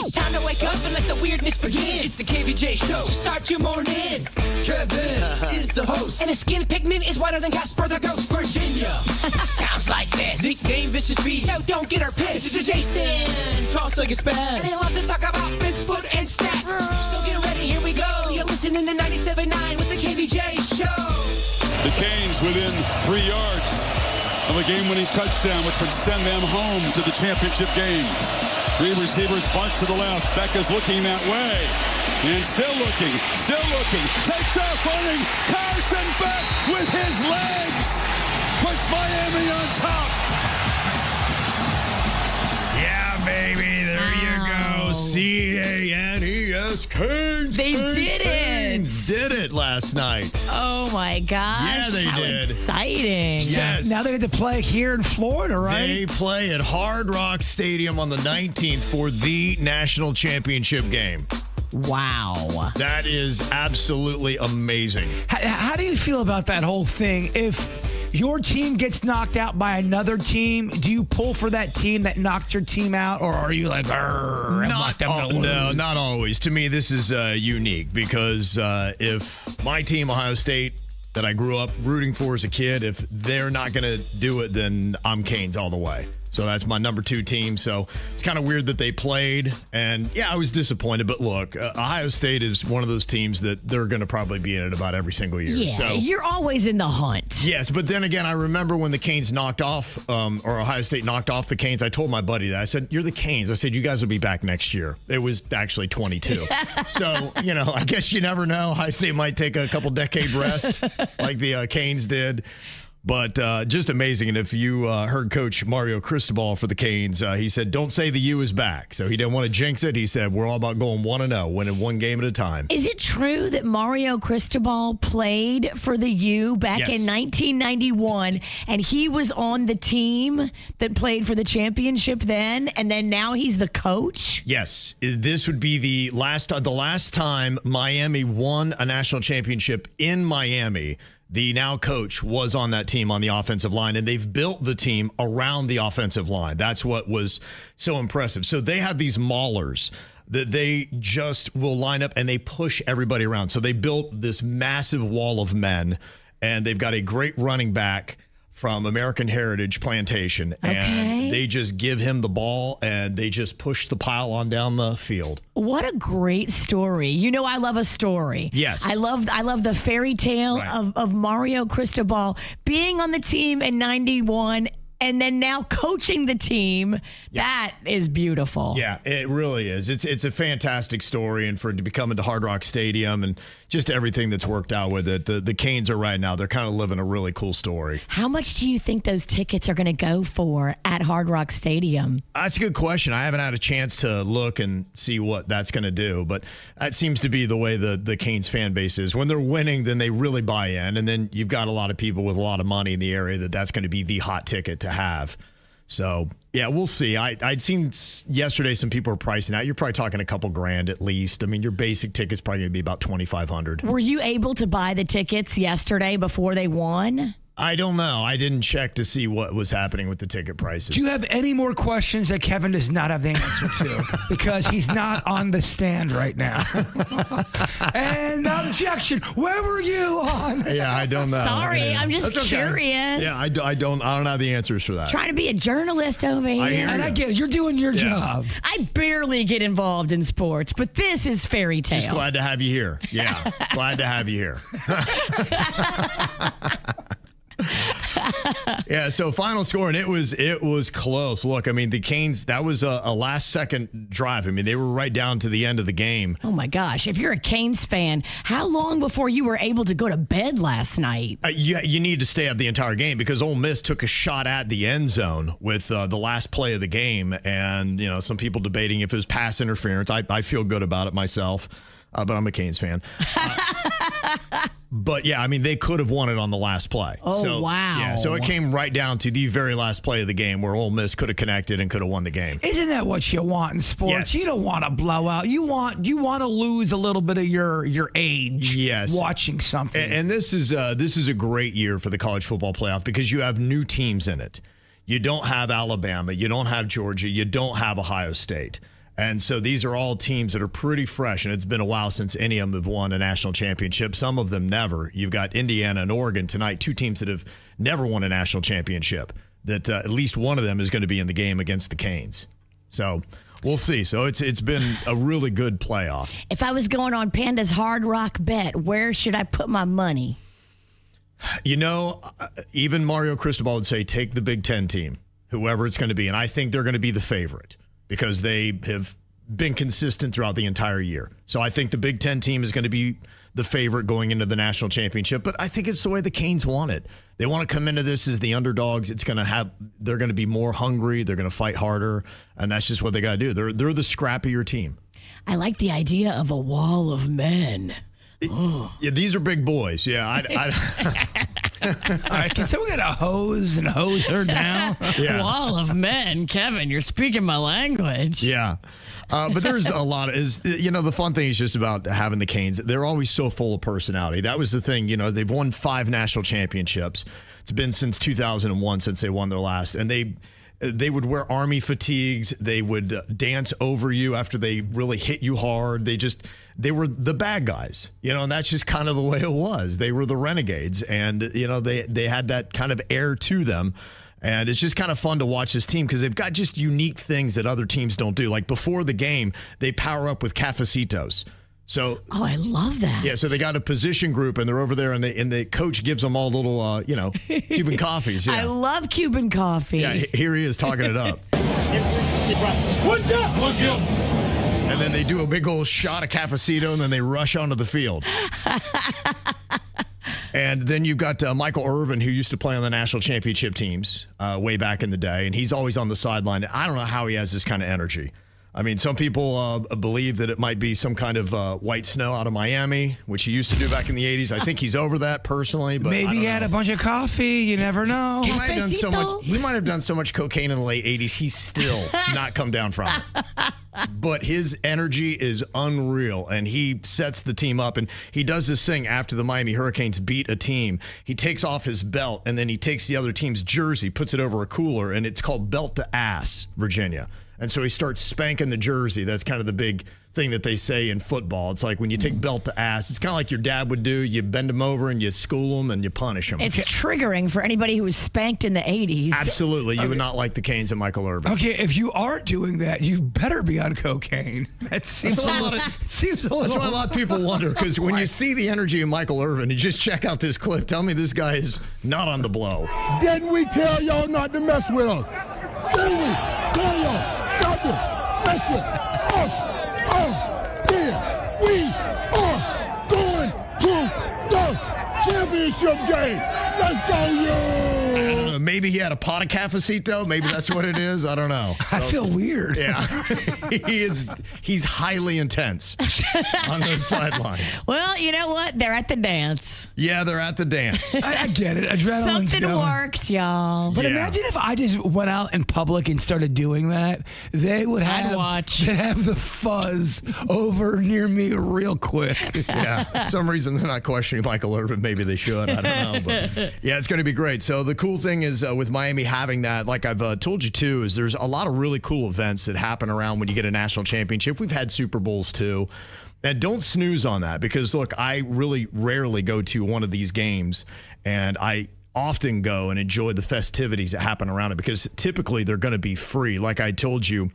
It's time to wake up and let the weirdness begin. It's the KVJ show. So start your morning. Kevin is the host. And his skin pigment is whiter than Casper the Ghost. Virginia sounds like this. Nickname Vicious Beast. So don't get her pissed. Jason talks like a spaz. And he loves to talk about Bigfoot and stats. So get ready, here we go. You're listening to 97.9 with the KVJ show. The Canes within 3 yards of a game-winning touchdown, which would send them home to the championship game. 3 receivers, bunt to the left. Becca's looking that way. And still looking. Takes off running. Carson Beck with his legs. Puts Miami on top. Yeah, baby. There you go. C-A-N-E-S. Canes. They did it. Did it last night. Oh, my gosh. Yeah, they How did. Exciting. Yes. Now they get to play here in Florida, right? They play at Hard Rock Stadium on the 19th for the national championship game. Wow. That is absolutely amazing. How do you feel about that whole thing? If your team gets knocked out by another team, do you pull for that team that knocked your team out, or are you like, No, not always. To me, this is unique because if my team, Ohio State, that I grew up rooting for as a kid, if they're not going to do it, then I'm Canes all the way. So that's my number 2 team. So it's kind of weird that they played. And yeah, I was disappointed. But look, Ohio State is one of those teams that they're going to probably be in it about every single year. Yeah, so, you're always in the hunt. yes, but then again, I remember when the Canes knocked off, or Ohio State knocked off the Canes, I told my buddy that. I said, you're the Canes. I said, you guys will be back next year. It was actually 22. So, I guess you never know. Ohio State might take a couple decade rest like the Canes did. But just amazing. And if you heard Coach Mario Cristobal for the Canes, he said, don't say the U is back. So he didn't want to jinx it. He said, we're all about going 1-0, winning one game at a time. Is it true that Mario Cristobal played for the U back in 1991, and he was on the team that played for the championship then, and then now he's the coach? Yes. This would be the last time Miami won a national championship in Miami. The now coach was on that team on the offensive line, and they've built the team around the offensive line. That's what was so impressive. So they have these maulers that they just will line up and they push everybody around. So they built this massive wall of men, and they've got a great running back from American Heritage Plantation. Okay. And they just give him the ball and they just push the pile on down the field. What a great story. I love a story. Yes. I love the fairy tale of Mario Cristobal being on the team in 91 and then now coaching the team. Yeah. That is beautiful. Yeah, it really is. It's a fantastic story, and for it to be coming to Hard Rock Stadium and just everything that's worked out with it. The Canes are right now, they're kind of living a really cool story. How much do you think those tickets are going to go for at Hard Rock Stadium? That's a good question. I haven't had a chance to look and see what that's going to do, but that seems to be the way the Canes fan base is. When they're winning, then they really buy in, and then you've got a lot of people with a lot of money in the area that's going to be the hot ticket to have. So, yeah, we'll see. I'd seen yesterday some people are pricing out. You're probably talking a couple grand at least. I mean, your basic ticket's probably going to be about $2,500. Were you able to buy the tickets yesterday before they won? I don't know. I didn't check to see what was happening with the ticket prices. Do you have any more questions that Kevin does not have the answer to? Because he's not on the stand right now. And objection. Where were you on? Yeah, I don't know. Sorry, Yeah. I'm just curious. Yeah, I don't have the answers for that. Trying to be a journalist over here. And I get it. You're doing your job. I barely get involved in sports, but this is fairy tale. Just glad to have you here. Yeah, glad to have you here. Yeah, so final score, and it was close. Look, I mean, the Canes, that was a last-second drive. I mean, they were right down to the end of the game. Oh, my gosh. If you're a Canes fan, how long before you were able to go to bed last night? You need to stay up the entire game because Ole Miss took a shot at the end zone with the last play of the game, and, some people debating if it was pass interference. I feel good about it myself, but I'm a Canes fan. But, yeah, I mean, they could have won it on the last play. Oh, wow. Yeah, so it came right down to the very last play of the game where Ole Miss could have connected and could have won the game. Isn't that what you want in sports? Yes. You don't want to blow out. You want to lose a little bit of your age watching something. And this is a great year for the college football playoff because you have new teams in it. You don't have Alabama. You don't have Georgia. You don't have Ohio State. And so these are all teams that are pretty fresh, and it's been a while since any of them have won a national championship. Some of them never. You've got Indiana and Oregon tonight, two teams that have never won a national championship, that at least one of them is going to be in the game against the Canes. So we'll see. So it's been a really good playoff. If I was going on Panda's Hard Rock bet, where should I put my money? You know, even Mario Cristobal would say take the Big Ten team, whoever it's going to be. And I think they're going to be the favorite because they have been consistent throughout the entire year. So I think the Big Ten team is going to be the favorite going into the national championship. But I think it's the way the Canes want it. They want to come into this as the underdogs. They're going to be more hungry. They're going to fight harder. And that's just what they got to do. They're the scrappier team. I like the idea of a wall of men. Yeah, these are big boys. Yeah. All right, can someone get a hose and hose her down? Yeah. Wall of men. Kevin, you're speaking my language. Yeah. But there's a lot of, the fun thing is just about having the Canes. They're always so full of personality. That was the thing. They've won 5 national championships. It's been since 2001 since they won their last. And they would wear Army fatigues. They would dance over you after they really hit you hard. They were the bad guys, and that's just kind of the way it was. They were the renegades, and, they had that kind of air to them. And it's just kind of fun to watch this team because they've got just unique things that other teams don't do. Like before the game, they power up with cafecitos. So, I love that. Yeah, so they got a position group, and they're over there, and the coach gives them all little, Cuban coffees. Yeah. I love Cuban coffee. Yeah, here he is talking it up. What's up? And then they do a big old shot of cafecito, and then they rush onto the field. And then you've got Michael Irvin, who used to play on the national championship teams way back in the day, and he's always on the sideline. I don't know how he has this kind of energy. I mean, some people believe that it might be some kind of white snow out of Miami, which he used to do back in the 80s. I think he's over that personally. But maybe he had a bunch of coffee. You never know. He might have done so much cocaine in the late 80s, he's still not come down from it. But his energy is unreal, and he sets the team up. And he does this thing after the Miami Hurricanes beat a team. He takes off his belt, and then he takes the other team's jersey, puts it over a cooler, and it's called belt to ass, Virginia. And so he starts spanking the jersey. That's kind of the big thing that they say in football. It's like when you take belt to ass, it's kind of like your dad would do. You bend them over and you school them and you punish them. It's triggering for anybody who was spanked in the 80s. Absolutely. You would not like the Canes and Michael Irvin. Okay, if you aren't doing that, you better be on cocaine. That seems a little. That's why a lot of people wonder, because when you see the energy of Michael Irvin, you just check out this clip. Tell me this guy is not on the blow. Didn't we tell y'all not to mess with us? Didn't we tell y'all? Listen, we are going to the championship game. Let's go, you! I don't know. Maybe he had a pot of cafecito. Maybe that's what it is. I don't know. I feel weird. Yeah. He's highly intense on those sidelines. Well, you know what? They're at the dance. Yeah, they're at the dance. I get it. Adrenaline's Something going. worked, y'all. But imagine if I just went out in public and started doing that. They would have, they'd have the fuzz over near me real quick. Yeah. For some reason, they're not questioning Michael Irvin. Maybe they should. I don't know. But yeah, it's going to be great. So the cool thing is with Miami having that, like I've told you too, is there's a lot of really cool events that happen around when you get a national championship. We've had Super Bowls too. And don't snooze on that, because look, I really rarely go to one of these games, and I often go and enjoy the festivities that happen around it, because typically they're going to be free. Like I told you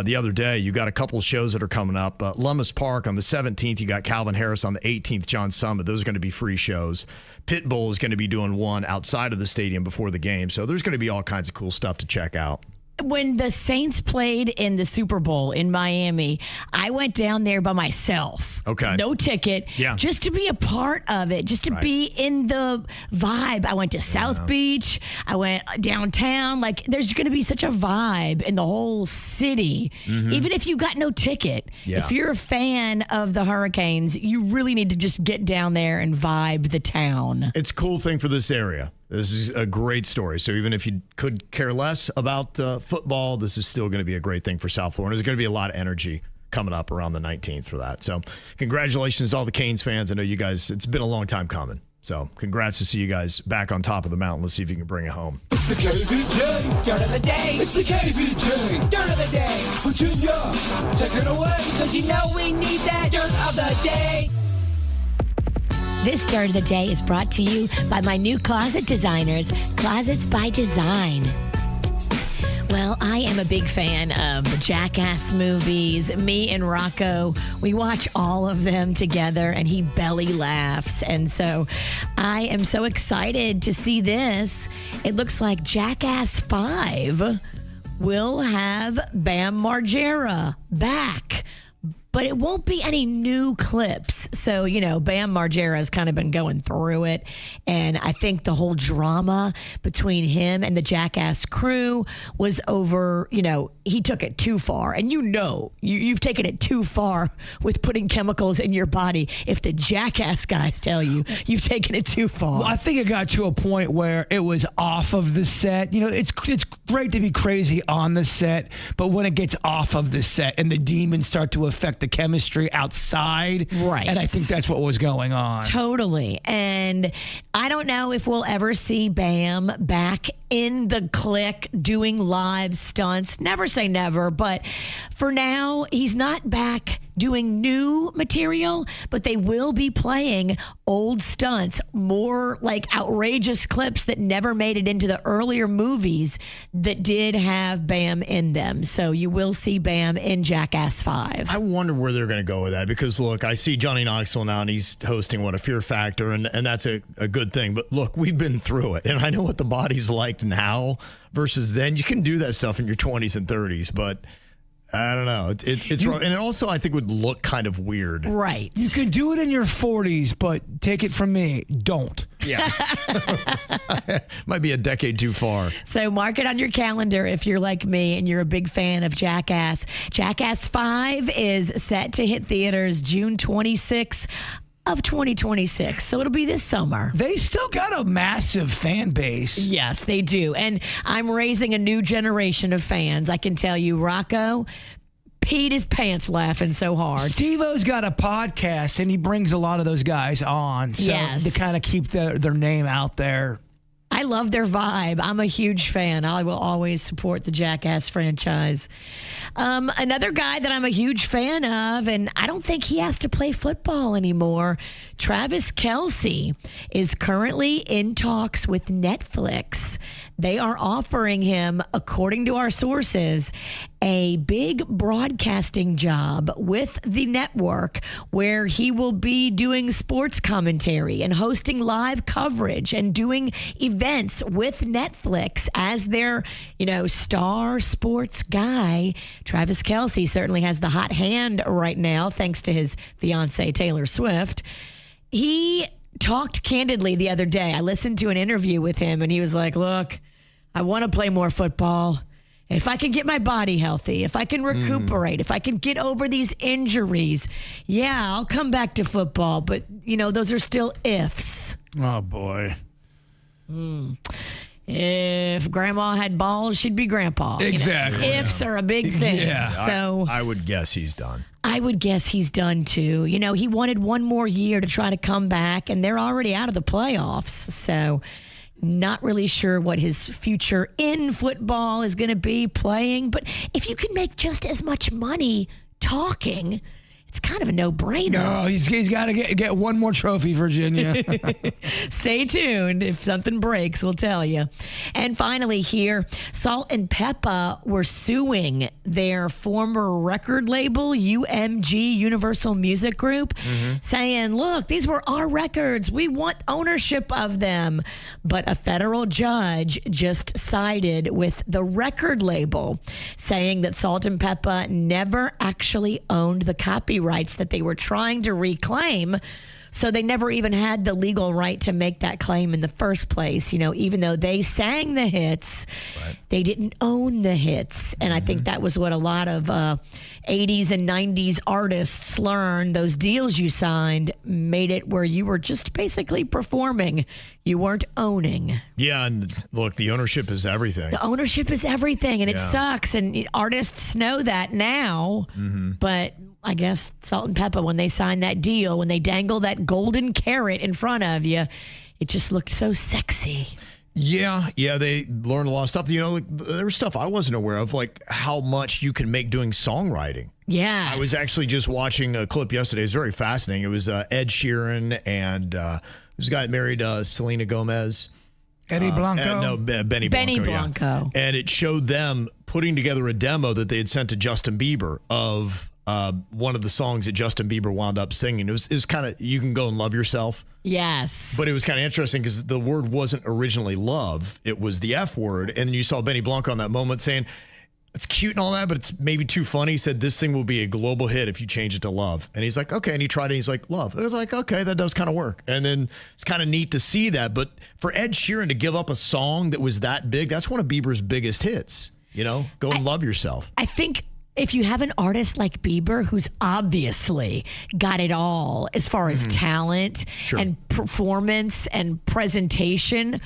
the other day, you got a couple shows that are coming up. Lummis Park on the 17th, you got Calvin Harris on the 18th, John Summit. Those are going to be free shows. Pitbull is going to be doing one outside of the stadium before the game. So there's going to be all kinds of cool stuff to check out. When the Saints played in the Super Bowl in Miami, I went down there by myself. Okay. No ticket. Yeah. Just to be a part of it, just to be in the vibe. I went to South Beach. I went downtown. Like, there's going to be such a vibe in the whole city, even if you got no ticket. Yeah. If you're a fan of the Hurricanes, you really need to just get down there and vibe the town. It's a cool thing for this area. This is a great story. So even if you could care less about football, this is still going to be a great thing for South Florida. There's going to be a lot of energy coming up around the 19th for that. So congratulations to all the Canes fans. I know you guys, it's been a long time coming. So congrats to see you guys back on top of the mountain. Let's see if you can bring it home. It's the KVJ Dirt of the Day. It's the KVJ Dirt of the Day. Virginia, know we need that dirt of the day. This Dirt of the Day is brought to you by my new closet designers, Closets by Design. Well, I am a big fan of the Jackass movies. Me and Rocco, we watch all of them together, and he belly laughs. And so I am so excited to see this. It looks like Jackass 5 will have Bam Margera back. But it won't be any new clips. So, Bam Margera has kind of been going through it. And I think the whole drama between him and the Jackass crew was over, he took it too far. And you've taken it too far with putting chemicals in your body. If the Jackass guys tell you, you've taken it too far. Well, I think it got to a point where it was off of the set. It's great to be crazy on the set, but when it gets off of the set and the demons start to affect the chemistry outside. Right. And I think that's what was going on. Totally. And I don't know if we'll ever see Bam back in the clique doing live stunts. Never say never, but for now, he's not back doing new material, but they will be playing old stunts, more like outrageous clips that never made it into the earlier movies that did have Bam in them. So you will see Bam in Jackass 5. I wonder where they're going to go with that because, look, I see Johnny Knoxville now, and he's hosting a Fear Factor, and that's a good thing. But, look, we've been through it, and I know what the body's like now versus then. You can do that stuff in your 20s and 30s, but I don't know. It's wrong. And it also, I think, would look kind of weird. Right. You can do it in your 40s, but take it from me, don't. Yeah. Might be a decade too far. So mark it on your calendar if you're like me and you're a big fan of Jackass. Jackass 5 is set to hit theaters June 26th of 2026. So it'll be this summer. They still got a massive fan base. Yes, they do. And I'm raising a new generation of fans. I can tell you, Rocco peed his pants laughing so hard. Steve-O's got a podcast, and he brings a lot of those guys on. So Yes. to kind of keep their name out there. I love their vibe. I'm a huge fan. I will always support the Jackass franchise. Another guy that I'm a huge fan of, and I don't think he has to play football anymore, Travis Kelce is currently in talks with Netflix. They are offering him, according to our sources, a big broadcasting job with the network where he will be doing sports commentary and hosting live coverage and doing events with Netflix as their, star sports guy. Travis Kelce certainly has the hot hand right now, thanks to his fiancée, Taylor Swift. He talked candidly the other day. I listened to an interview with him, and he was like, look, I want to play more football. If I can get my body healthy, if I can recuperate, if I can get over these injuries, yeah, I'll come back to football. But, those are still ifs. Oh, boy. If grandma had balls, she'd be grandpa. Exactly. Ifs are a big thing. Yeah. So I would guess he's done. I would guess he's done too. He wanted one more year to try to come back, and they're already out of the playoffs. So not really sure what his future in football is going to be playing. But if you can make just as much money talking, it's kind of a no-brainer. No, he's got to get one more trophy, Virginia. Stay tuned. If something breaks, we'll tell you. And finally here, Salt and Peppa were suing their former record label, UMG, Universal Music Group, saying, look, these were our records. We want ownership of them. But a federal judge just sided with the record label, saying that Salt and Peppa never actually owned the copyrights that they were trying to reclaim. So they never even had the legal right to make that claim in the first place. Even though they sang the hits, they didn't own the hits. And I think that was what a lot of 80s and 90s artists learned. Those deals you signed made it where you were just basically performing. You weren't owning. Yeah, and look, the ownership is everything. The ownership is everything, and it sucks. And artists know that now. But I guess Salt and Peppa, when they signed that deal, when they dangle that golden carrot in front of you, it just looked so sexy. Yeah, they learned a lot of stuff. There was stuff I wasn't aware of, like how much you can make doing songwriting. Yes. I was actually just watching a clip yesterday. It was very fascinating. It was Ed Sheeran and this guy that married Selena Gomez. Eddie Blanco? Benny Blanco. Benny Blanco. Yeah. And it showed them putting together a demo that they had sent to Justin Bieber of one of the songs that Justin Bieber wound up singing. It was kind of, you can go and love yourself. Yes. But it was kind of interesting because the word wasn't originally love. It was the F word. And then you saw Benny Blanco in that moment saying, it's cute and all that, but it's maybe too funny. He said, this thing will be a global hit if you change it to love. And he's like, okay. And he tried it. He's like, love. I was like, okay, that does kind of work. And then it's kind of neat to see that. But for Ed Sheeran to give up a song that was that big, that's one of Bieber's biggest hits. You know, go and love yourself. I think if you have an artist like Bieber, who's obviously got it all as far as talent and performance and presentation,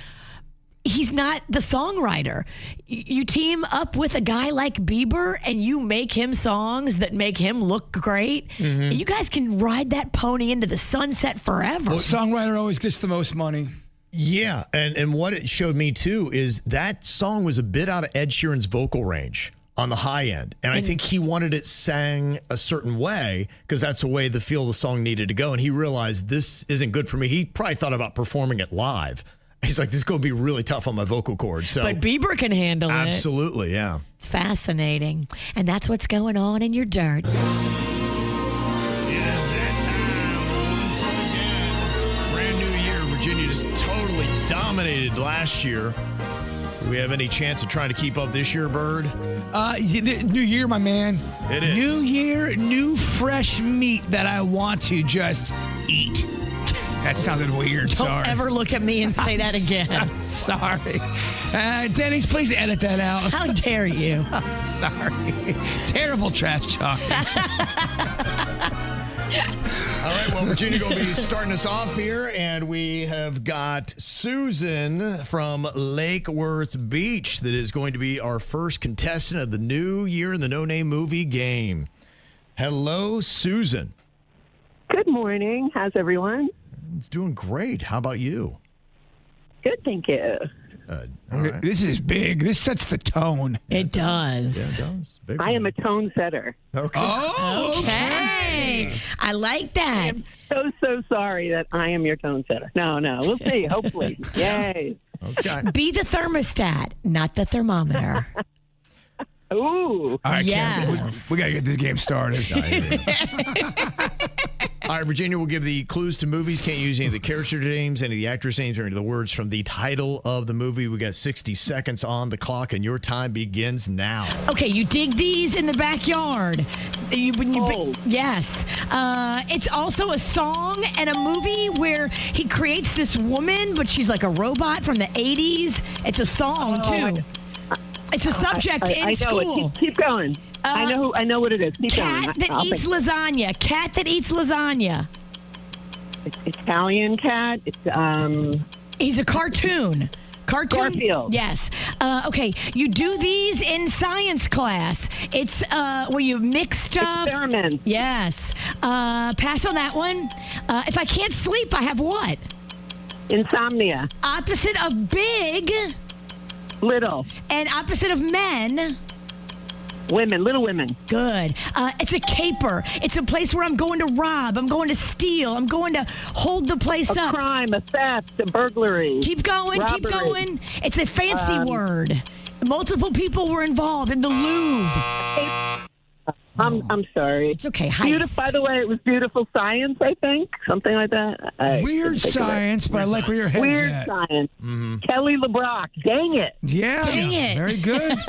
he's not the songwriter. You team up with a guy like Bieber and you make him songs that make him look great. You guys can ride that pony into the sunset forever. Well, songwriter always gets the most money. Yeah. And what it showed me too is that song was a bit out of Ed Sheeran's vocal range on the high end. And I think he wanted it sang a certain way because that's the way the feel of the song needed to go. And he realized this isn't good for me. He probably thought about performing it live. He's like, this is going to be really tough on my vocal cords. So, but Bieber can handle it. Absolutely, yeah. It's fascinating. And that's what's going on in your dirt. It is that time once again. Brand new year. Virginia just totally dominated last year. Do we have any chance of trying to keep up this year, Bird? New year, my man. It is. New year, new fresh meat that I want to just eat. That sounded weird. Don't Sorry. ever look at me and say that again. I'm sorry. Denny's, please edit that out. How dare you? I'm sorry. Terrible trash talk. All right, well, Virginia going to be starting us off here, and we have got Susan from Lake Worth Beach that is going to be our first contestant of the new year in the No Name Movie game. Hello, Susan. Good morning. How's everyone? It's doing great. How about you? Good, thank you. Good. All right. This is big. This sets the tone. It does. Yeah, it does. Big I am a tone setter. Okay. Oh, Okay. I like that. I'm so sorry that I am your tone setter. No, we'll see. Hopefully. Yay. Okay. Be the thermostat, not the thermometer. Ooh. All right, Yes. we got to get this game started. All right, Virginia, we'll give the clues to movies. Can't use any of the character names, any of the actors' names, or any of the words from the title of the movie. We got 60 seconds on the clock, and your time begins now. Okay, you dig these in the backyard. Yes. It's also a song and a movie where he creates this woman, but she's like a robot from the 80s. It's a song, too. It's a subject in I know school. it. Keep going. I know what it is. Keep going. Cat that eats lasagna. Cat that eats lasagna. It's Italian cat. It's He's a cartoon. Garfield. Yes. Okay. You do these in science class. It's where you mix stuff. Experiments. Yes. Pass on that one. If I can't sleep, I have what? Insomnia. Opposite of big. Little. And opposite of men. Women. Little women. Good. It's a caper. It's a place where I'm going to rob. I'm going to steal. I'm going to hold the place up. A crime. A theft. A burglary. Keep going. Robbery. Keep going. It's a fancy word. Multiple people were involved in the Louvre. I'm sorry. It's okay. Heist. By the way, it was Beautiful Science, I think. Something like that. Weird science, but I like where your head's Weird at. Science. Kelly LeBrock. Dang it. Yeah. Dang it. Very good.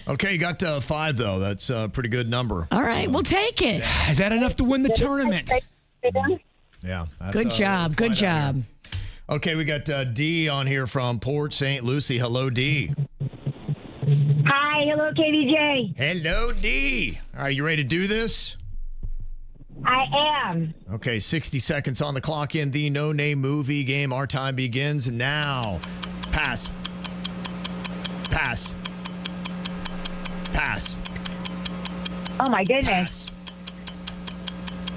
Okay, you got 5, though. That's a pretty good number. All right, we'll take it. Is that enough to win the tournament? Yeah. That's, Good job. Good job. Okay, we got D on here from Port St. Lucie. Hello, D. Hi, hello, KDJ. Hello, D. All right, you ready to do this? I am. Okay, 60 seconds on the clock in the No Name Movie game. Our time begins now. Pass. Pass. Pass. Oh my goodness.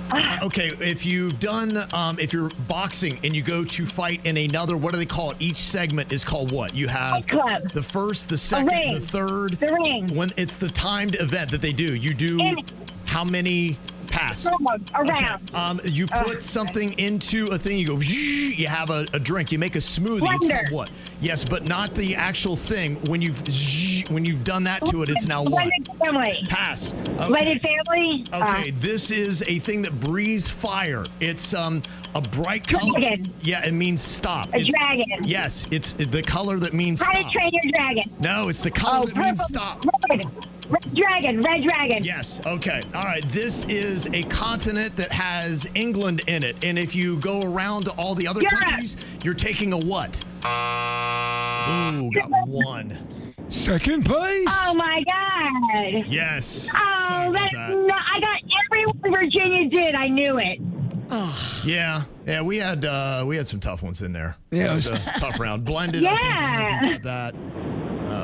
Pass. Okay, if you've done, if you're boxing and you go to fight in another, what do they call it? Each segment is called what? You have Club. the first, the second, ring. the third. The ring. When it's the timed event that they do, you do how many pass? Around. You put something into a thing. You go. You have a drink. You make a smoothie. It's Blender. called what? Yes, but not the actual thing. When you've done that to it, it's now what? Blended family. Pass. Okay. Blended family. Okay, this is a thing that breathes fire. It's a bright color. Dragon. Yeah, it means stop. A dragon. Yes, it's the color that means How to stop. Train Your Dragon. No, it's the color that means purple. stop. Red dragon. Yes, okay. All right, this is a continent that has England in it. And if you go around to all the other countries, you're taking a what? Ooh, got one. Second place. Oh my God. Yes. Oh, Sorry about that's that. not, I got everyone Virginia did. I knew it. Yeah, we had some tough ones in there. Yeah, it was a tough round. Blended. Yeah. I think we got that.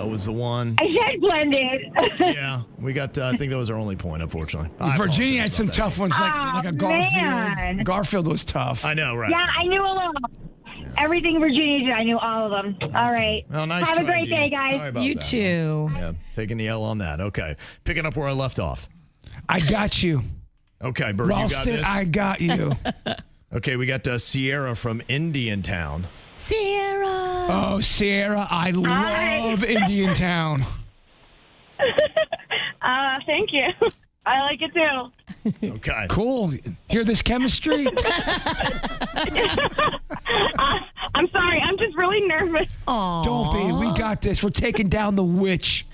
Was the one. I said blended. Yeah, we got. I think that was our only point, unfortunately. Virginia had some tough ones, like a Garfield. Man. Garfield was tough. I know, right? Yeah, I knew a lot. Everything Virginia did, I knew all of them. All right. Well, nice. Have a try, great Dee. day, guys. Sorry about You that. too. Yeah, taking the L on that. Okay, picking up where I left off. I got you. Okay, Bird, you got Ralston, this. I got you. Okay, we got Sierra from Indiantown. Sierra. Oh, Sierra, I love Indiantown. Thank you. I like it too. Okay. Cool. Hear this chemistry? I'm sorry. I'm just really nervous. Aw. Don't be. We got this. We're taking down the witch.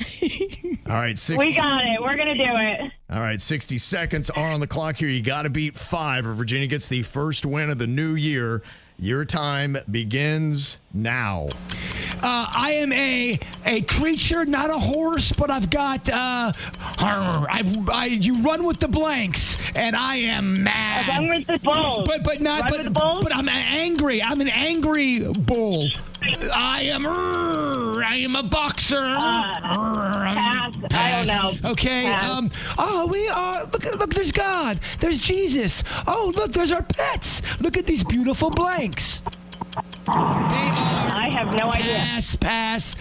All right, 60. We got it. We're going to do it. All right, 60 seconds are on the clock here. You got to beat 5 or Virginia gets the first win of the new year. Your time begins now. I am a creature, not a horse, but I've got you run with the blanks, and I am mad. Run with the bulls. But not Run with the bulls? but I'm angry. I'm an angry bull. I am a boxer. Pass. I don't know. Okay. Pass. We are. Look. There's God. There's Jesus. Oh, look. There's our pets. Look at these beautiful blanks. They are. I have no idea. Pass.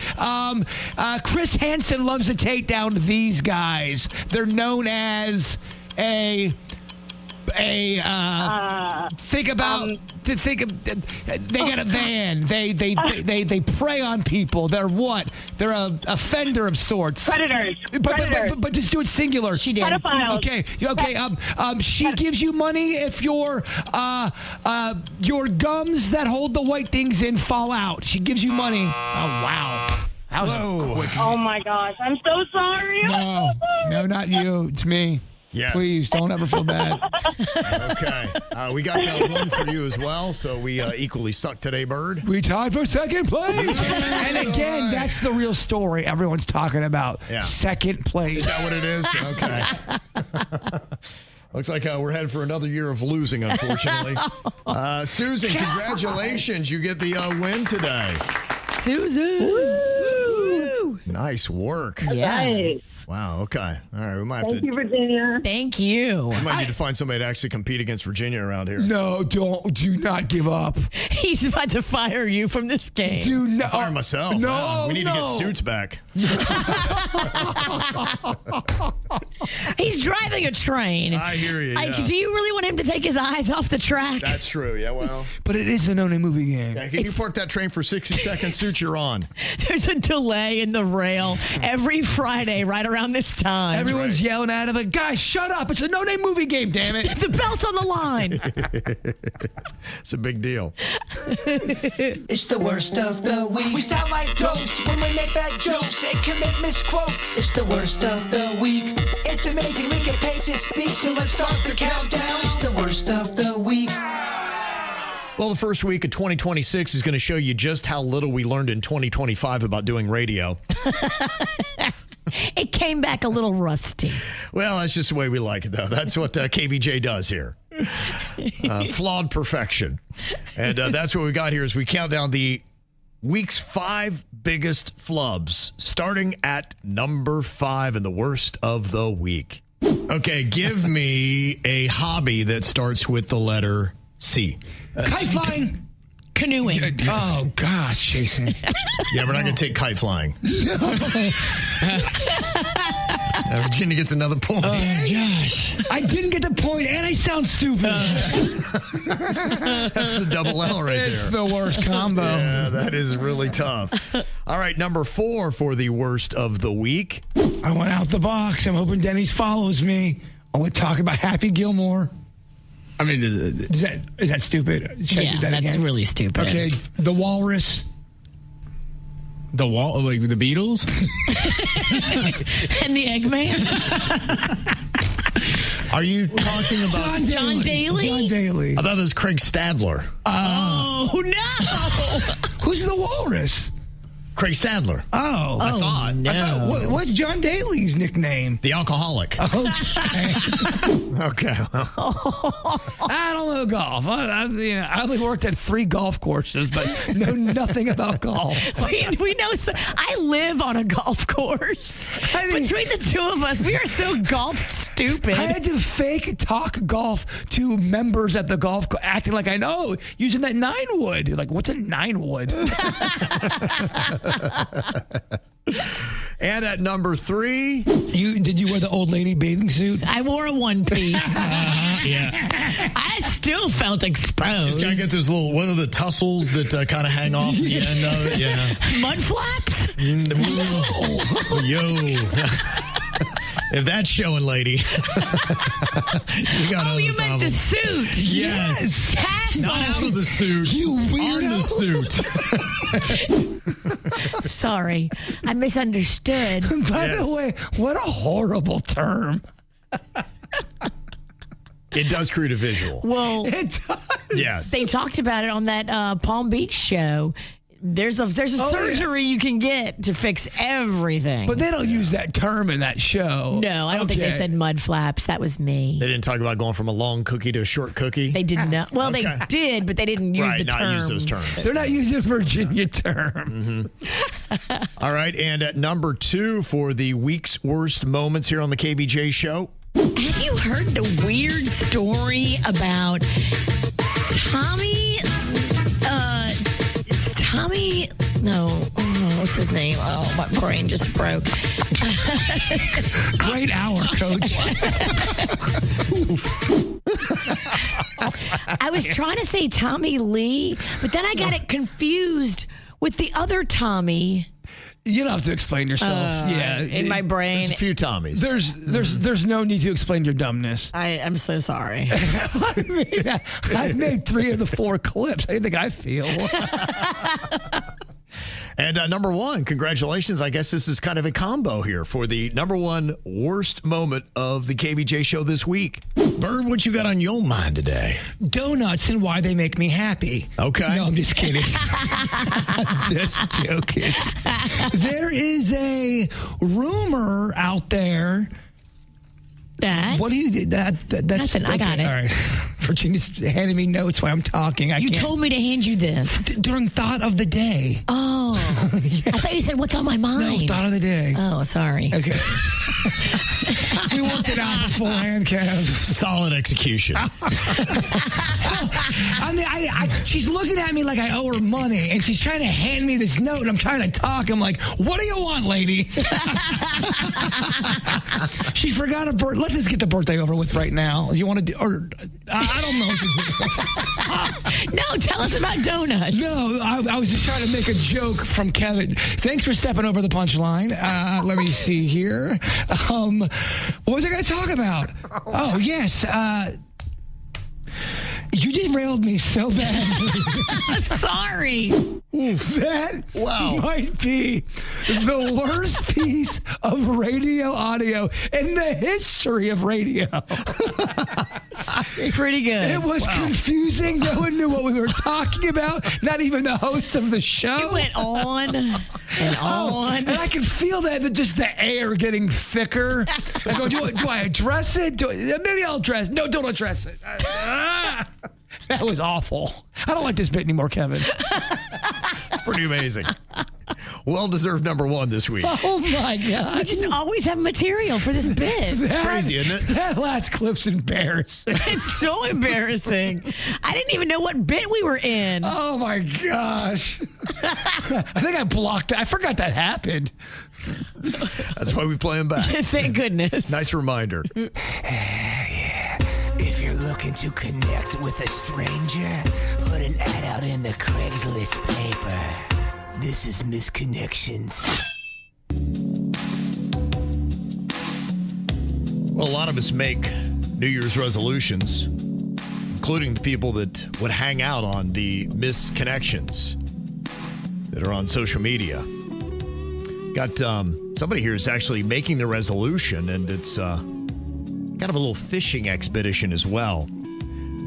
Chris Hansen loves to take down these guys. They're known as they got a van. They prey on people. They're what? They're a offender of sorts. Predators. But just do it singular. She did. Pedophiles. Okay. She gives you money if your gums that hold the white things in fall out. She gives you money. Oh wow. That was a quick. Oh my gosh. I'm so sorry. No, not you. It's me. Yes. Please don't ever feel bad. Okay. We got one for you as well, so we equally suck today, Bird. We tied for second place. And again, that's the real story everyone's talking about. Yeah. Second place. Is that what it is? Okay. Looks like we're headed for another year of losing, unfortunately. Susan, congratulations. You get the win today. Susan. Woo. Nice work. Yes. Wow, okay. All right, we might have Thank to... you, Virginia. Thank you. We might need to find somebody to actually compete against Virginia around here. No, do not give up. He's about to fire you from this game. Do not Fire myself. No, Wow, we need to get no. suits back. He's driving a train. I hear you. Like, yeah. do you really want him to take his eyes off the track? That's true. Yeah, well. But it is a no-name movie game. Yeah, can you park that train for 60 seconds? Suit you're on. There's a delay in the rail every Friday right around this time. Everyone's yelling at him, like, guys, shut up. It's a no-name movie game, damn it. The belt's on the line. It's a big deal. It's the worst of the week. We sound like dopes when we make bad jokes and commit misquotes. It's the worst of the week. It's amazing we get paid to speak, so let's start the countdown. It's the worst of the week. Well, the first week of 2026 is going to show you just how little we learned in 2025 about doing radio. It came back a little rusty. Well, that's just the way we like it, though. That's what KVJ does here. Flawed perfection. And that's what we got here as we count down the week's 5 biggest flubs, starting at number 5 in the worst of the week. Okay, give me a hobby that starts with the letter C. Kite flying. Canoeing. Oh, gosh, Jason. Yeah, we're not going to take kite flying. Virginia gets another point. Oh, gosh. I didn't get the point, and I sound stupid. That's the double L right there. It's the worst combo. Yeah, that is really tough. All right, number 4 for the worst of the week. I went out the box. I'm hoping Denny's follows me. I want to talk about Happy Gilmore. I mean, is that stupid? Should I do that that's again? really stupid. Okay, the walrus. The wall, like the Beatles? And the Eggman. Are you talking about John Daly? John Daly. I thought it was Craig Stadler. Oh, no. Who's the walrus? Craig Stadler. Oh. I thought. No. What's John Daly's nickname? The alcoholic. Okay. Okay. I don't know golf. I only worked at 3 golf courses, but know nothing about golf. We know. I live on a golf course. I mean, between the two of us, we are so golf stupid. I had to fake talk golf to members at the golf course, acting like I know, using that 9-wood. Like, what's a 9-wood? And at number 3, Did you wear the old lady bathing suit? I wore a one-piece. yeah, I still felt exposed. this guy gets those little. What are the tussles that kind of hang off the end of it? Yeah. Mud flaps? No. Yo. If that's showing, lady, you got Oh, you meant the suit. Yes. Tassels. Not out of the suit. You weirdo. On the suit. Sorry, I misunderstood. By the way, what a horrible term. It does create a visual. Well, It does. Yes. they talked about it on that Palm Beach show. There's a surgery you can get to fix everything. But they don't use that term in that show. No, I don't think they said mud flaps. That was me. They didn't talk about going from a long cookie to a short cookie. They did not. Well, Okay. they did, but they didn't use right, the not terms. use those terms. They're not using Virginia term. All right, and at number 2 for the week's worst moments here on the KBJ show. Have you heard the weird story about Tommy? It's Tommy. No, what's his name? Oh, my brain just broke. Great hour, Coach. I was trying to say Tommy Lee, but then I got it confused with the other Tommy. You don't have to explain yourself. In my brain. There's a few Tommies. There's no need to explain your dumbness. I'm so sorry. I made 3 of the 4 clips. How do you think I feel? And number 1, congratulations. I guess this is kind of a combo here for the number 1 worst moment of the KBJ show this week. Bird, what you got on your mind today? Donuts and why they make me happy. Okay. No, I'm just kidding. I'm just joking. There is a rumor out there. That? What do you do? That's Nothing. I got it. All right. Virginia's handing me notes while I'm talking. You told me to hand you this. During thought of the day. Oh. I thought you said, what's on my mind? No, thought of the day. Oh, sorry. Okay. We worked it out beforehand, Kev. Solid execution. I mean, she's looking at me like I owe her money, and she's trying to hand me this note, and I'm trying to talk. I'm like, what do you want, lady? She forgot a birthday. Let's just get the birthday over with right now. You want to do, or I don't know what to do. No, tell us about donuts. No, I was just trying to make a joke from Kevin. Thanks for stepping over the punchline. Let me see here. What was I going to talk about? Oh, yes. You derailed me so badly. I'm sorry. That might be the worst piece of radio audio in the history of radio. Pretty good. It was confusing. No one knew what we were talking about. Not even the host of the show. It went on and on. And I could feel that just the air getting thicker. I go, do I address it? Maybe I'll address it. No, don't address it. That was awful. I don't like this bit anymore, Kevin. It's pretty amazing. Well-deserved number one this week. Oh, my God. We just always have material for this bit. It's crazy, isn't it? That last clip's embarrassing. It's so embarrassing. I didn't even know what bit we were in. Oh, my gosh. I think I blocked that. I forgot that happened. That's why we play them back. Thank goodness. Nice reminder. If you're looking to connect with a stranger, put an ad out in the Craigslist paper. This is Misconnections. Well, a lot of us make New Year's resolutions, including the people that would hang out on the Misconnections that are on social media. Got somebody here is actually making the resolution, and it's kind of a little fishing expedition as well.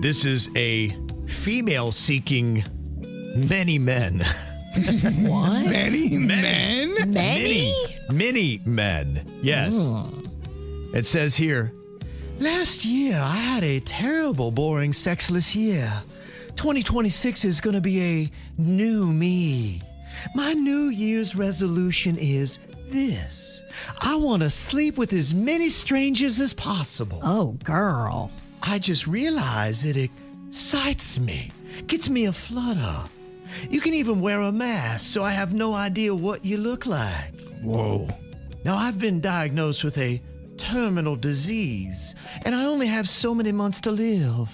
This is a female seeking many men. What? Many men? Many men. Yes. It says here, last year I had a terrible, boring, sexless year. 2026 is going to be a new me. My New Year's resolution is this. I want to sleep with as many strangers as possible. Oh, girl. I just realized it excites me, gets me a flutter. You can even wear a mask, so I have no idea what you look like. Whoa. Now, I've been diagnosed with a terminal disease, and I only have so many months to live.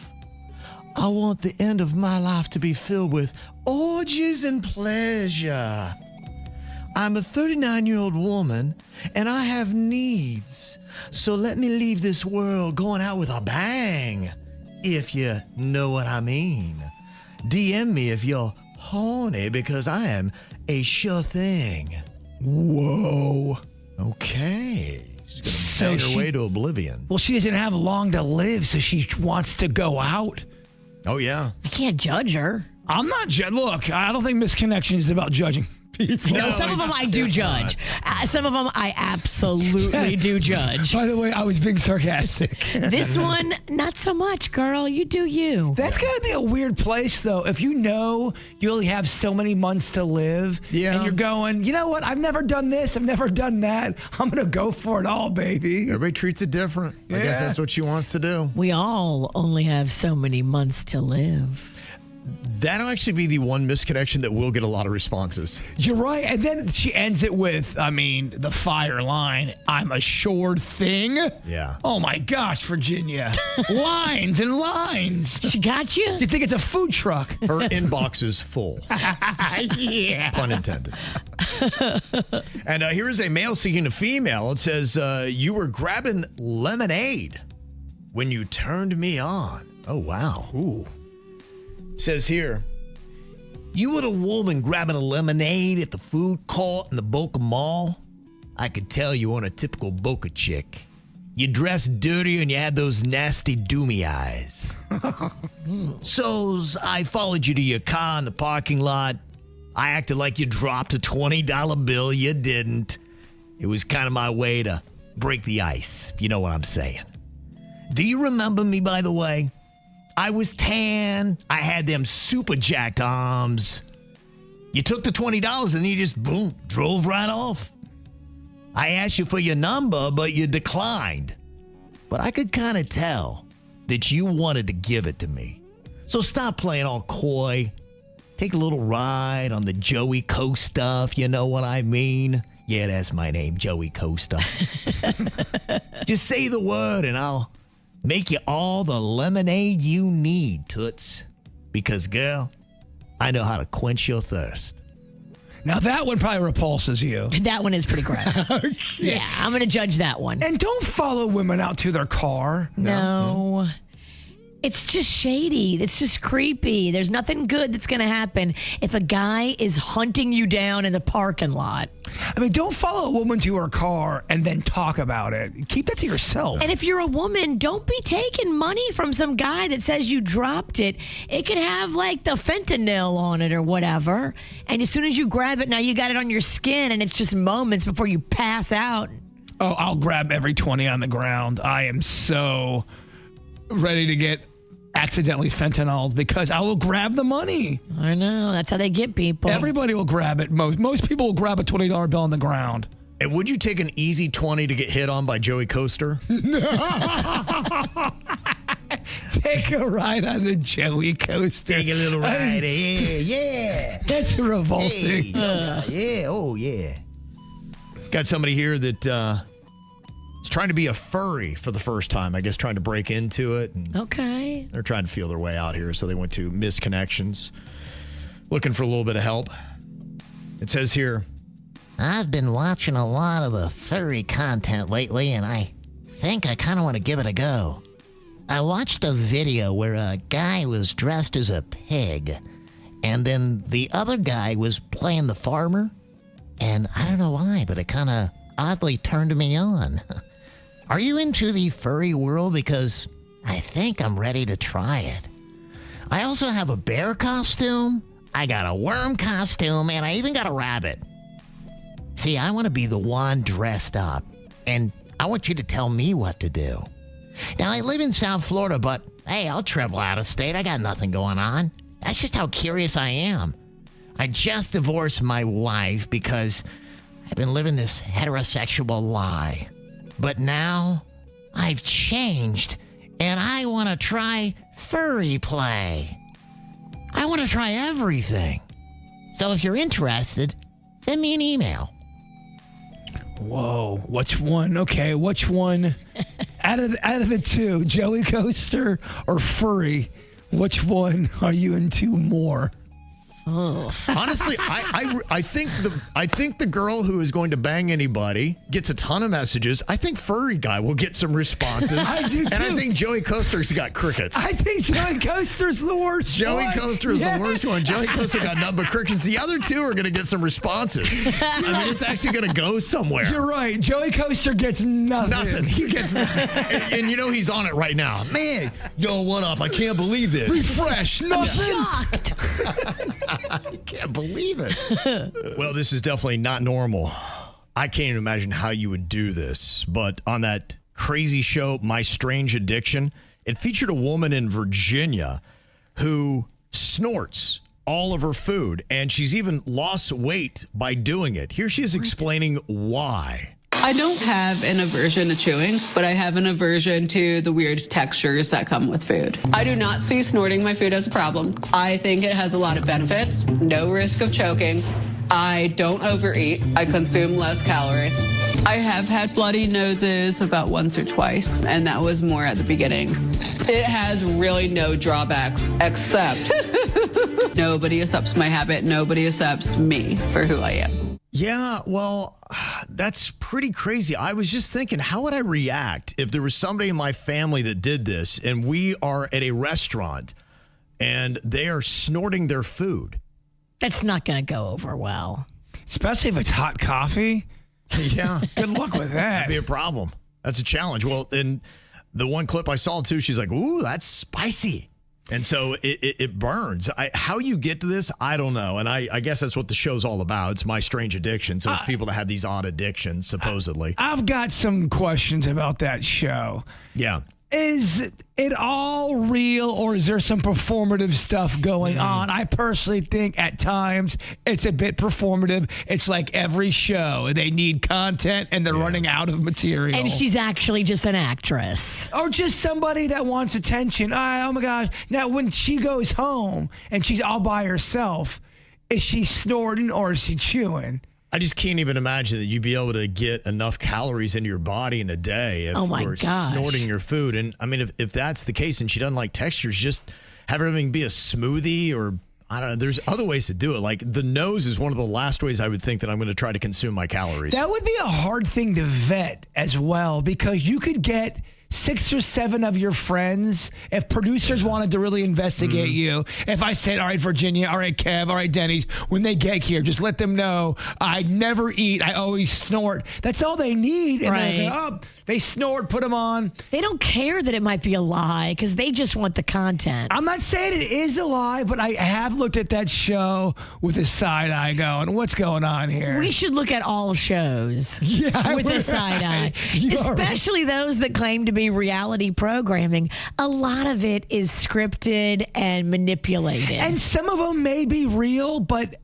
I want the end of my life to be filled with orgies and pleasure. I'm a 39-year-old woman, and I have needs. So let me leave this world going out with a bang, if you know what I mean. DM me if you're horny, because I am a sure thing. Whoa. Okay. She's going to bang her way to oblivion. Well, she doesn't have long to live, so she wants to go out. Oh, yeah. I can't judge her. I'm not look, I don't think Misconnection is about judging people. No, some of them I do judge. Some of them I absolutely do judge. By the way, I was being sarcastic. This one, not so much, girl. You do you. That's got to be a weird place, though. If you know you only have so many months to live, and you're going, you know what? I've never done this. I've never done that. I'm going to go for it all, baby. Everybody treats it different. I guess that's what she wants to do. We all only have so many months to live. That'll actually be the one misconnection that will get a lot of responses. You're right. And then she ends it with, the fire line, I'm a sure thing. Yeah. Oh, my gosh, Virginia. Lines and lines. She got you? You think it's a food truck. Her inbox is full. Yeah. Pun intended. And here is a male seeking a female. It says, you were grabbing lemonade when you turned me on. Oh, wow. Ooh. It says here, you were the woman grabbing a lemonade at the food court in the Boca Mall. I could tell you weren't a typical Boca chick. You dressed dirty and you had those nasty doomy eyes. So I followed you to your car in the parking lot. I acted like you dropped a $20 bill. You didn't. It was kind of my way to break the ice. You know what I'm saying. Do you remember me, by the way? I was tan. I had them super jacked arms. You took the $20 and you just, boom, drove right off. I asked you for your number, but you declined. But I could kind of tell that you wanted to give it to me. So stop playing all coy. Take a little ride on the Joey Costa, you know what I mean? Yeah, that's my name, Joey Costa. Just say the word and I'll make you all the lemonade you need, Toots. Because, girl, I know how to quench your thirst. Now, that one probably repulses you. That one is pretty gross. Okay. Yeah, I'm going to judge that one. And don't follow women out to their car. No. It's just shady. It's just creepy. There's nothing good that's going to happen if a guy is hunting you down in the parking lot. Don't follow a woman to her car and then talk about it. Keep that to yourself. And if you're a woman, don't be taking money from some guy that says you dropped it. It could have like the fentanyl on it or whatever. And as soon as you grab it, now you got it on your skin and it's just moments before you pass out. Oh, I'll grab every 20 on the ground. I am so ready to get accidentally fentanyl because I will grab the money. I know. That's how they get people. Everybody will grab it. Most people will grab a $20 bill on the ground. And would you take an easy 20 to get hit on by Joey Coaster? Take a ride on the Joey Coaster. Take a little ride. Yeah. That's revolting. Hey, yeah. Got somebody here that is trying to be a furry for the first time. I guess trying to break into it. And Okay. they're trying to feel their way out here, so they went to Misconnections, looking for a little bit of help. It says here, I've been watching a lot of the furry content lately, and I think I kind of want to give it a go. I watched a video where a guy was dressed as a pig, and then the other guy was playing the farmer, and I don't know why, but it kind of oddly turned me on. Are you into the furry world? Because I think I'm ready to try it. I also have a bear costume, I got a worm costume, and I even got a rabbit. See, I want to be the one dressed up, and I want you to tell me what to do. Now, I live in South Florida, but hey, I'll travel out of state. I got nothing going on. That's just how curious I am. I just divorced my wife because I've been living this heterosexual lie. But now I've changed, and I want to try furry play. I want to try everything. So if you're interested, send me an email. Whoa, which one? Okay, which one? out of the two, Joey Coaster or furry, which one are you into more? honestly, I think the girl who is going to bang anybody gets a ton of messages. I think furry guy will get some responses. I do too. And I think Joey Coaster's got crickets. I think Joey Coaster's the worst. Joey Coaster is the worst one. Joey Coaster got nothing but crickets. The other two are going to get some responses. I mean, it's actually going to go somewhere. You're right. Joey Coaster gets nothing. Nothing. He gets nothing. And you know he's on it right now. Man, yo, what up? I can't believe this. Refresh. Nothing. Shocked. I can't believe it. Well, this is definitely not normal. I can't even imagine how you would do this. But on that crazy show, My Strange Addiction, it featured a woman in Virginia who snorts all of her food. And she's even lost weight by doing it. Here she is explaining why. I don't have an aversion to chewing, but I have an aversion to the weird textures that come with food. I do not see snorting my food as a problem. I think it has a lot of benefits, no risk of choking. I don't overeat. I consume less calories. I have had bloody noses about once or twice, and that was more at the beginning. It has really no drawbacks, except nobody accepts my habit. Nobody accepts me for who I am. Yeah, well, that's pretty crazy. I was just thinking, how would I react if there was somebody in my family that did this and we are at a restaurant and they are snorting their food? That's not going to go over well. Especially if it's hot coffee. Yeah. Good luck with that. That'd be a problem. That's a challenge. Well, in the one clip I saw too, she's like, ooh, that's spicy. And so it burns. How you get to this, I don't know. And I guess that's what the show's all about. It's My Strange Addiction. So it's people that have these odd addictions, supposedly. I've got some questions about that show. Yeah. Is it all real, or is there some performative stuff going on? I personally think at times it's a bit performative. It's like every show. They need content and they're running out of material. And she's actually just an actress. Or just somebody that wants attention. Oh my gosh. Now, when she goes home and she's all by herself, is she snorting or is she chewing? I just can't even imagine that you'd be able to get enough calories into your body in a day if you're snorting your food. And I mean, if that's the case and she doesn't like textures, just have everything be a smoothie, or I don't know. There's other ways to do it. Like the nose is one of the last ways I would think that I'm going to try to consume my calories. That would be a hard thing to vet as well, because you could get 6 or 7 of your friends, if producers wanted to really investigate you, if I said, all right, Virginia, all right, Kev, all right, Denny's, when they get here, just let them know I never eat, I always snort. That's all they need. And right. They snort, put them on. They don't care that it might be a lie because they just want the content. I'm not saying it is a lie, but I have looked at that show with a side eye going, what's going on here? We should look at all shows with a side eye, especially those that claim to be reality programming, a lot of it is scripted and manipulated. And some of them may be real, but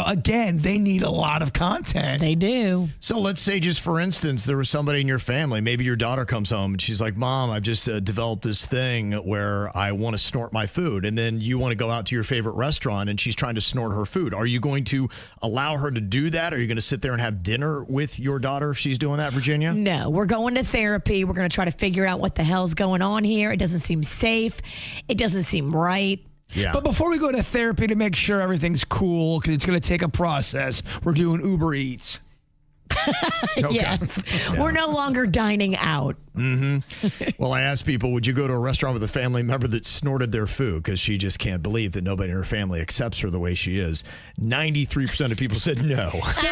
again, they need a lot of content. They do. So let's say, just for instance, there was somebody in your family. Maybe your daughter comes home and she's like, Mom, I've just developed this thing where I want to snort my food. And then you want to go out to your favorite restaurant and she's trying to snort her food. Are you going to allow her to do that? Are you going to sit there and have dinner with your daughter if she's doing that, Virginia? No, we're going to therapy. We're going to try to figure out what the hell's going on here. It doesn't seem safe. It doesn't seem right. Yeah. But before we go to therapy to make sure everything's cool, because it's going to take a process, we're doing Uber Eats. Okay. Yes. Yeah. We're no longer dining out. Mm-hmm. Well, I asked people, would you go to a restaurant with a family member that snorted their food? Because she just can't believe that nobody in her family accepts her the way she is. 93% of people said no. So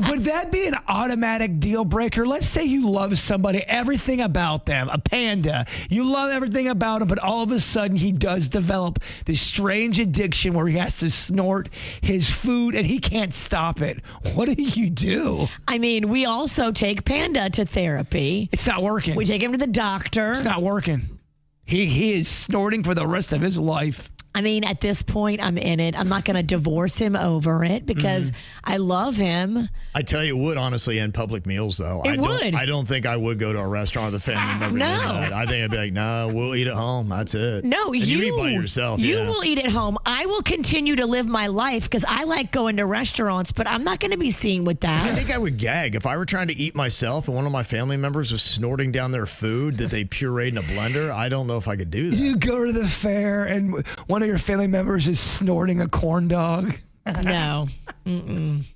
would that be an automatic deal breaker? Let's say you love somebody, everything about them, a panda. You love everything about him, but all of a sudden he does develop this strange addiction where he has to snort his food and he can't stop it. What do you do? I mean, we also take Panda to therapy. It's not working. We take him to the doctor. It's not working. He is snorting for the rest of his life. I mean, at this point, I'm in it. I'm not going to divorce him over it because I love him. I tell you, it would honestly end public meals, though. It would. I don't think I would go to a restaurant with a family member. No. I think I'd be like, no, we'll eat at home. That's it. No, and you eat by yourself. You will eat at home. I will continue to live my life because I like going to restaurants, but I'm not going to be seen with that. I think I would gag if I were trying to eat myself and one of my family members was snorting down their food that they pureed in a blender. I don't know if I could do that. You go to the fair and one of your family members is snorting a corn dog. No.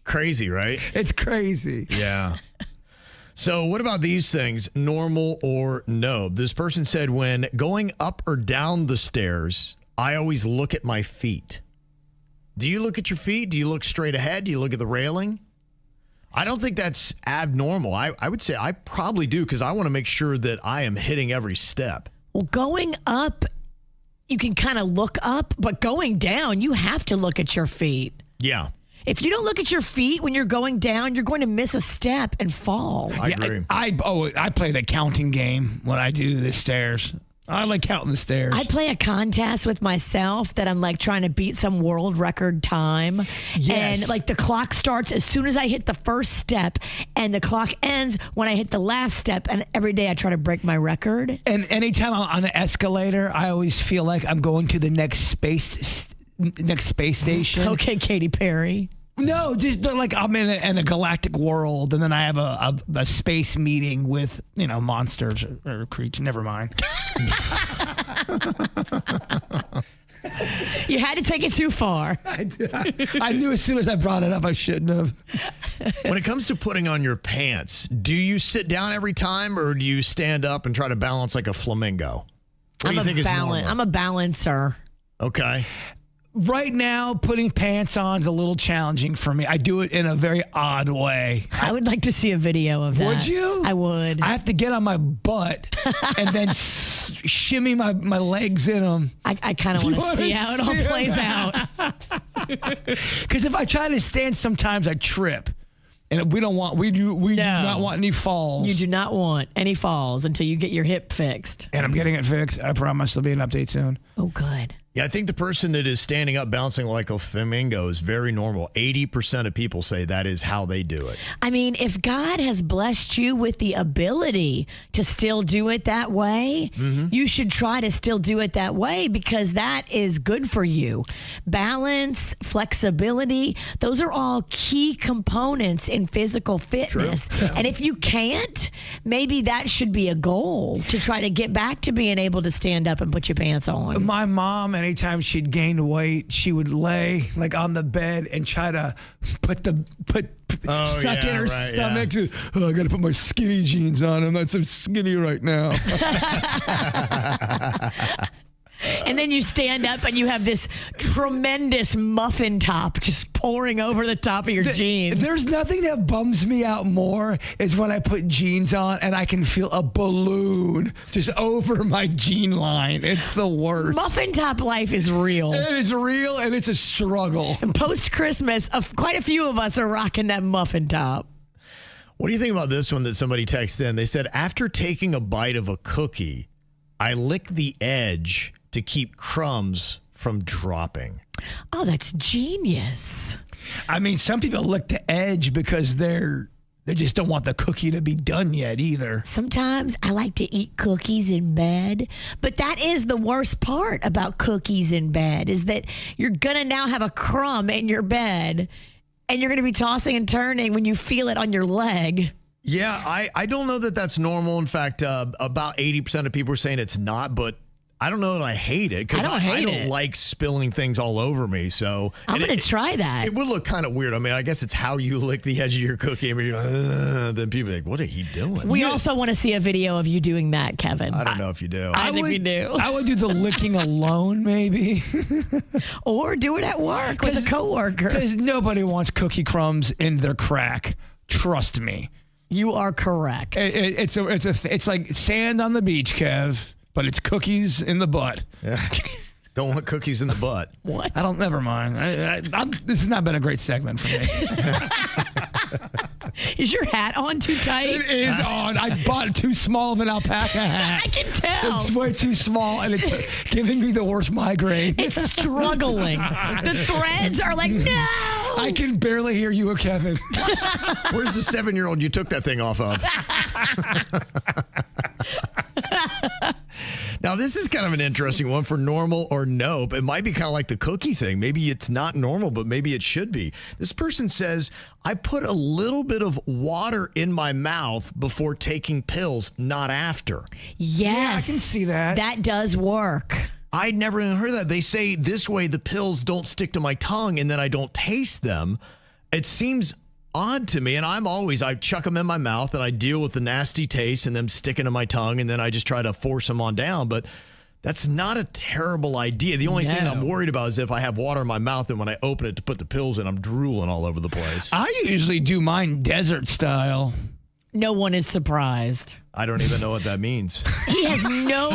Crazy, right? It's crazy. Yeah. So what about these things? Normal or no? This person said, when going up or down the stairs, I always look at my feet. Do you look at your feet? Do you look straight ahead? Do you look at the railing? I don't think that's abnormal. I would say I probably do because I want to make sure that I am hitting every step. Well, going up, you can kind of look up, but going down, you have to look at your feet. Yeah. If you don't look at your feet when you're going down, you're going to miss a step and fall. I agree. I play the counting game when I do the stairs. I like counting the stairs. I play a contest with myself that I'm like trying to beat some world record time. Yes. And like the clock starts as soon as I hit the first step and the clock ends when I hit the last step. And every day I try to break my record. And anytime I'm on an escalator, I always feel like I'm going to the next space station. Okay, Katy Perry. No, just like I'm in a galactic world, and then I have a space meeting with monsters or creatures. Never mind. You had to take it too far. I knew as soon as I brought it up I shouldn't have. When it comes to putting on your pants, do you sit down every time or do you stand up and try to balance like a flamingo? What do you think is normal? I'm a balancer. Okay. Right now, putting pants on is a little challenging for me. I do it in a very odd way. I would like to see a video of that. Would you? I would. I have to get on my butt and then shimmy my legs in them. I kind of want to see how it all plays out. Because if I try to stand, sometimes I trip. And we do not want any falls. You do not want any falls until you get your hip fixed. And I'm getting it fixed. I promise there'll be an update soon. Oh, good. Yeah, I think the person that is standing up bouncing like a flamingo is very normal. 80% of people say that is how they do it. I mean, if God has blessed you with the ability to still do it that way, you should try to still do it that way because that is good for you. Balance, flexibility, those are all key components in physical fitness. Yeah. And if you can't, maybe that should be a goal to try to get back to being able to stand up and put your pants on. My mom, anytime she'd gained weight, she would lay like on the bed and try to suck in her stomach. Yeah. I got to put my skinny jeans on. I'm not so skinny right now. And then you stand up and you have this tremendous muffin top just pouring over the top of your jeans. There's nothing that bums me out more is when I put jeans on and I can feel a balloon just over my jean line. It's the worst. Muffin top life is real. It is real and it's a struggle. Post-Christmas, quite a few of us are rocking that muffin top. What do you think about this one that somebody texted in? They said, after taking a bite of a cookie, I lick the edge to keep crumbs from dropping. Oh, that's genius. I mean, some people lick the edge because they just don't want the cookie to be done yet either. Sometimes I like to eat cookies in bed, but that is the worst part about cookies in bed is that you're going to now have a crumb in your bed and you're going to be tossing and turning when you feel it on your leg. Yeah, I don't know that that's normal. In fact, about 80% of people are saying it's not, but I don't know that I hate it because I don't like spilling things all over me. So I'm going to try that. It would look kind of weird. I mean, I guess it's how you lick the edge of your cookie. I mean, then people are like, what are you doing? We also want to see a video of you doing that, Kevin. I don't know if you do. I think we do. I would do the licking alone, maybe. Or do it at work with a coworker. Because nobody wants cookie crumbs in their crack. Trust me. You are correct. It's like sand on the beach, Kev. But it's cookies in the butt. Yeah. Don't want cookies in the butt. What? I don't. Never mind. This has not been a great segment for me. Is your hat on too tight? It is on. I bought too small of an alpaca hat. I can tell. It's way too small, and it's giving me the worst migraine. It's struggling. The threads are like, no. I can barely hear you, Kevin. Where's the 7-year-old you took that thing off of? Now, this is kind of an interesting one for normal or nope. It might be kind of like the cookie thing. Maybe it's not normal, but maybe it should be. This person says, I put a little bit of water in my mouth before taking pills, not after. Yes. Yeah, I can see that. That does work. I'd never even heard that. They say this way the pills don't stick to my tongue and then I don't taste them. It seems odd to me, and I chuck them in my mouth and I deal with the nasty taste and them sticking to my tongue, and then I just try to force them on down. But that's not a terrible idea. The only thing I'm worried about is if I have water in my mouth and when I open it to put the pills in, I'm drooling all over the place. I usually do mine desert style. No one is surprised. I don't even know what that means. He has no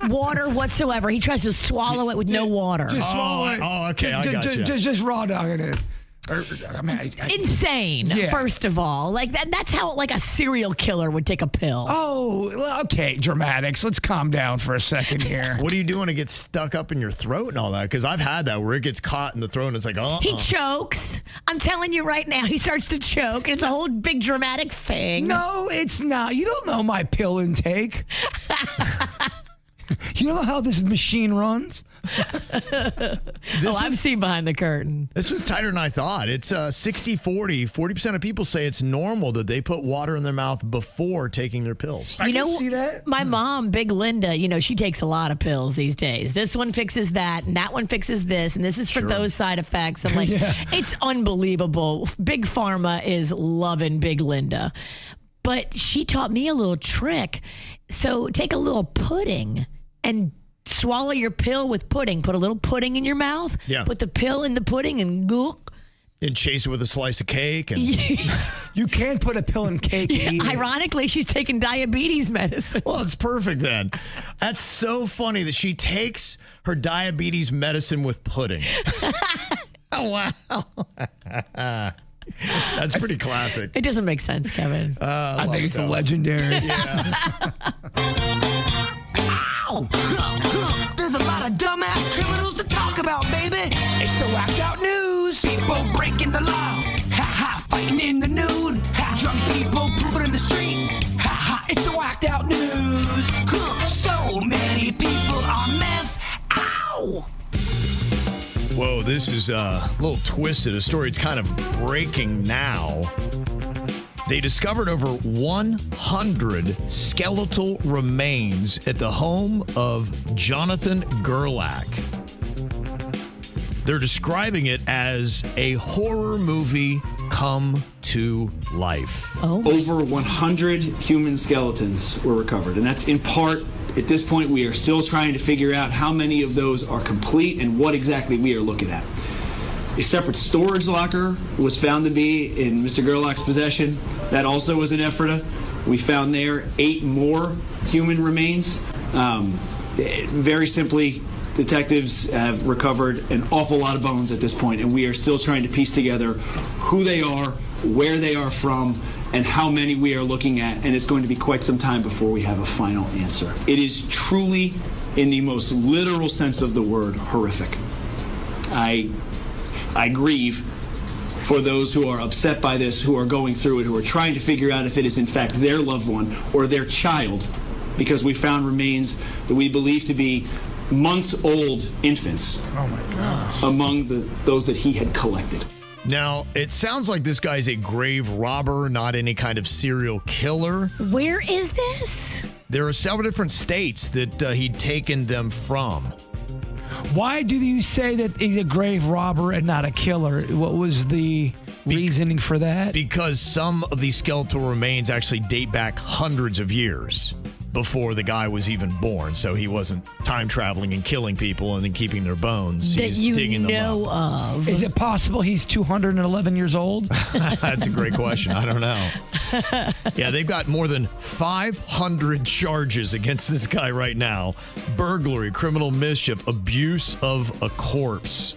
water whatsoever. He tries to swallow it with no water. Just swallow it. Oh, okay, I got you. Just raw dogging it. Insane, first of all. Like that's how like a serial killer would take a pill. Oh, okay, dramatics. Let's calm down for a second here. What are you doing to get stuck up in your throat and all that? Because I've had that where it gets caught in the throat and it's like, He chokes. I'm telling you right now, he starts to choke, and it's a whole big dramatic thing. No, it's not. You don't know my pill intake. You don't know how this machine runs? I've seen behind the curtain. This was tighter than I thought. It's 60-40. 40% of people say it's normal that they put water in their mouth before taking their pills. I can see that. My mom, Big Linda, she takes a lot of pills these days. This one fixes that, and that one fixes this, and this is for those side effects. I'm like, It's unbelievable. Big Pharma is loving Big Linda. But she taught me a little trick. So take a little pudding and swallow your pill with pudding. Put a little pudding in your mouth. Yeah. Put the pill in the pudding and gulp. And chase it with a slice of cake. And you can't put a pill in cake either. Ironically, she's taking diabetes medicine. Well, it's perfect then. That's so funny that she takes her diabetes medicine with pudding. Oh, wow. That's pretty classic. It doesn't make sense, Kevin. I think it's legendary. Yeah. There's a lot of dumbass criminals to talk about, baby. It's the whacked out news. People breaking the law. Fighting in the nude. Drunk people pooping in the street. It's the whacked out news. So many people on meth. Ow! Whoa, this is a little twisted. A story. It's kind of breaking now. They discovered over 100 skeletal remains at the home of Jonathan Gerlach. They're describing it as a horror movie come to life. Over 100 human skeletons were recovered, and that's in part, at this point, we are still trying to figure out how many of those are complete and what exactly we are looking at. A separate storage locker was found to be in Mr. Gerlach's possession. That also was an ephrata. We found there 8 more human remains. Very simply, detectives have recovered an awful lot of bones at this point, and we are still trying to piece together who they are, where they are from, and how many we are looking at, and it's going to be quite some time before we have a final answer. It is truly, in the most literal sense of the word, horrific. I grieve for those who are upset by this, who are going through it, who are trying to figure out if it is in fact their loved one or their child, because we found remains that we believe to be months-old infants among those that he had collected. Now, it sounds like this guy's a grave robber, not any kind of serial killer. Where is this? There are several different states that he'd taken them from. Why do you say that he's a grave robber and not a killer? What was the reasoning for that? Because some of these skeletal remains actually date back hundreds of years before the guy was even born. So he wasn't time traveling and killing people and then keeping their bones. That He's you digging know them up. of. Is it possible he's 211 years old? That's a great question. I don't know. Yeah, they've got more than 500 charges against this guy right now. Burglary, criminal mischief, abuse of a corpse.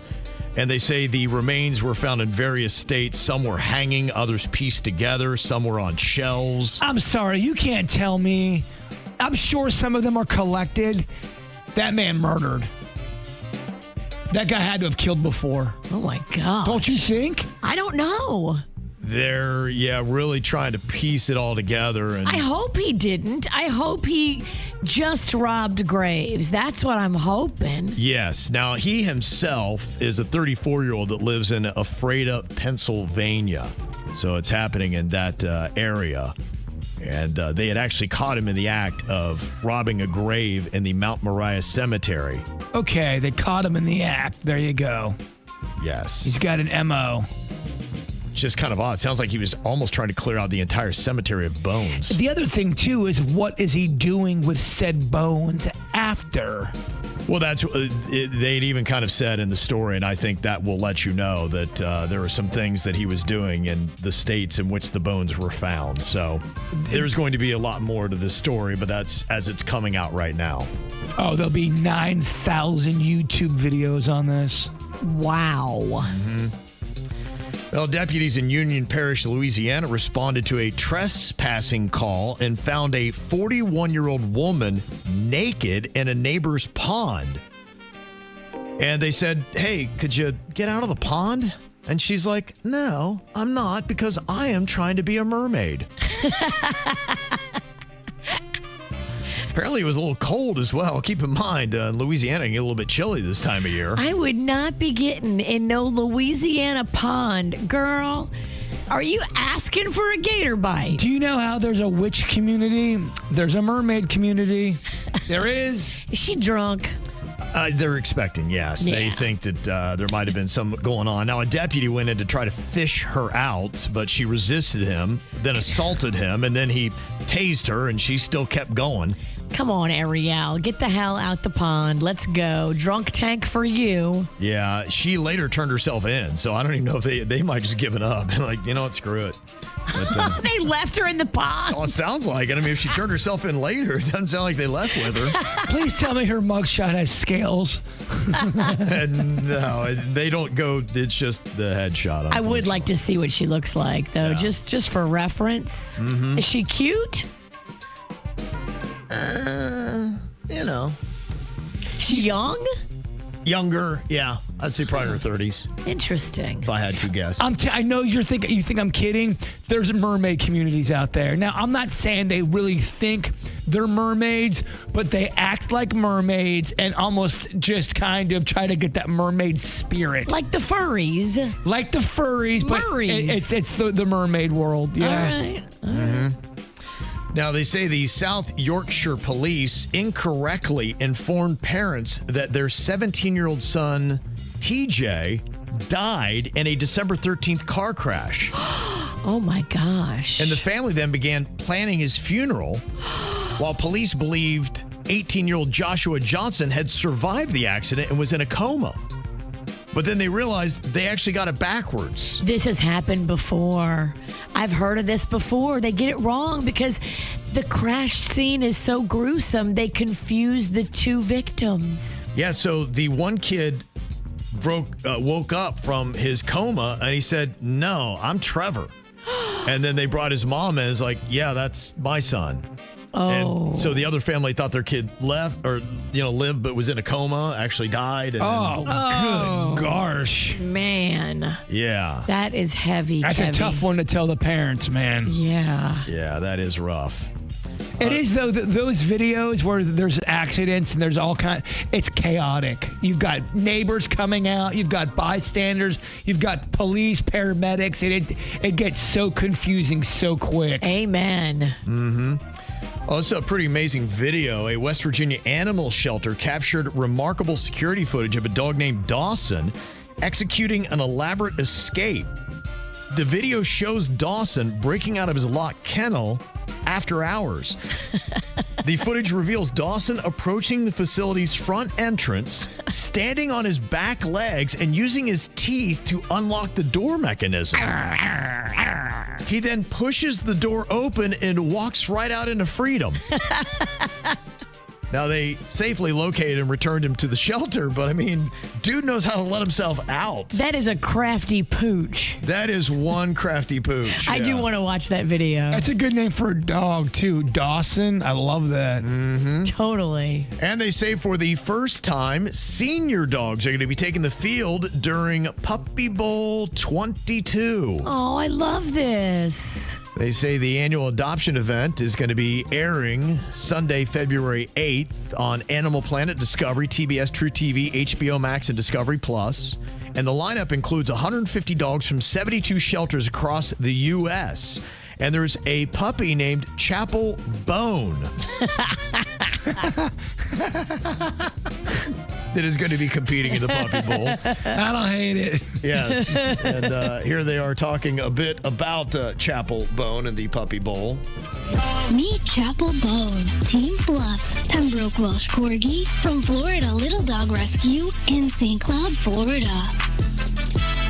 And they say the remains were found in various states. Some were hanging, others pieced together, some were on shelves. I'm sorry, you can't tell me. I'm sure some of them are collected. That man murdered. That guy had to have killed before. Oh, my God. Don't you think? I don't know. They're, really trying to piece it all together. And I hope he didn't. I hope he just robbed graves. That's what I'm hoping. Yes. Now, he himself is a 34-year-old that lives in Ephrata, Pennsylvania. So it's happening in that area. And they had actually caught him in the act of robbing a grave in the Mount Moriah Cemetery. Okay, they caught him in the act. There you go. Yes. He's got an MO. It's just kind of odd. It sounds like he was almost trying to clear out the entire cemetery of bones. The other thing, too, is what is he doing with said bones after? Well, that's they'd even kind of said in the story, and I think that will let you know that there were some things that he was doing in the states in which the bones were found. So there's going to be a lot more to this story, but that's as it's coming out right now. Oh, there'll be 9,000 YouTube videos on this. Wow. Mm-hmm. Well, deputies in Union Parish, Louisiana, responded to a trespassing call and found a 41-year-old woman naked in a neighbor's pond. And they said, "Hey, could you get out of the pond?" And she's like, "No, I'm not, because I am trying to be a mermaid." Apparently, it was a little cold as well. Keep in mind, Louisiana can get a little bit chilly this time of year. I would not be getting in no Louisiana pond. Girl, are you asking for a gator bite? Do you know how there's a witch community? There's a mermaid community. There is. Is she drunk? They're expecting, yes. Yeah. They think that there might have been some going on. Now, a deputy went in to try to fish her out, but she resisted him, then assaulted him, and then he tased her, and she still kept going. Come on, Ariel. Get the hell out the pond. Let's go. Drunk tank for you. Yeah, she later turned herself in, so I don't even know if they might just given up. Like, you know what, screw it. But, they left her in the pond. Oh, it sounds like it. I mean, if she turned herself in later, it doesn't sound like they left with her. Please tell me her mugshot has scales. No, they don't go. It's just the headshot. I would like to see what she looks like, though, just for reference. Mm-hmm. Is she cute? You know. She young? Younger, yeah. I'd say probably in her 30s. Interesting. If I had to guess. I know you think I'm kidding. There's mermaid communities out there. Now, I'm not saying they really think they're mermaids, but they act like mermaids and almost just kind of try to get that mermaid spirit. Like the furries. Like the furries, but it's the mermaid world. Yeah. All right. Mm-hmm. Now, they say the South Yorkshire police incorrectly informed parents that their 17-year-old son, TJ, died in a December 13th car crash. Oh, my gosh. And the family then began planning his funeral while police believed 18-year-old Joshua Johnson had survived the accident and was in a coma. But then they realized they actually got it backwards. This has happened before. I've heard of this before. They get it wrong because the crash scene is so gruesome. They confuse the two victims. Yeah, so the one kid woke up from his coma and he said, "No, I'm Trevor." And then they brought his mom in. It's like, yeah, that's my son. Oh. And so the other family thought their kid lived, but was in a coma, actually died. And good gosh. Man. Yeah. That is heavy. That's a tough one to tell the parents, man. Yeah. Yeah, that is rough. It is, though, those videos where there's accidents and there's it's chaotic. You've got neighbors coming out. You've got bystanders. You've got police, paramedics. And it gets so confusing so quick. Amen. Mm-hmm. Oh, it's a pretty amazing video. A West Virginia animal shelter captured remarkable security footage of a dog named Dawson executing an elaborate escape. The video shows Dawson breaking out of his locked kennel after hours. The footage reveals Dawson approaching the facility's front entrance, standing on his back legs and using his teeth to unlock the door mechanism. He then pushes the door open and walks right out into freedom. Now, they safely located and returned him to the shelter, but I mean, dude knows how to let himself out. That is a crafty pooch. That is one crafty pooch. I do want to watch that video. That's a good name for a dog, too. Dawson. I love that. Mm-hmm. Totally. And they say for the first time, senior dogs are going to be taking the field during Puppy Bowl 22. Oh, I love this. They say the annual adoption event is going to be airing Sunday, February 8th on Animal Planet, Discovery, TBS, True TV, HBO Max, and Discovery Plus. And the lineup includes 150 dogs from 72 shelters across the U.S. And there's a puppy named Chapel Bone that is going to be competing in the Puppy Bowl. I don't hate it. Yes. And here they are talking a bit about Chapel Bone and the Puppy Bowl. Meet Chapel Bone, Team Fluff, Pembroke Welsh Corgi from Florida Little Dog Rescue in St. Cloud, Florida.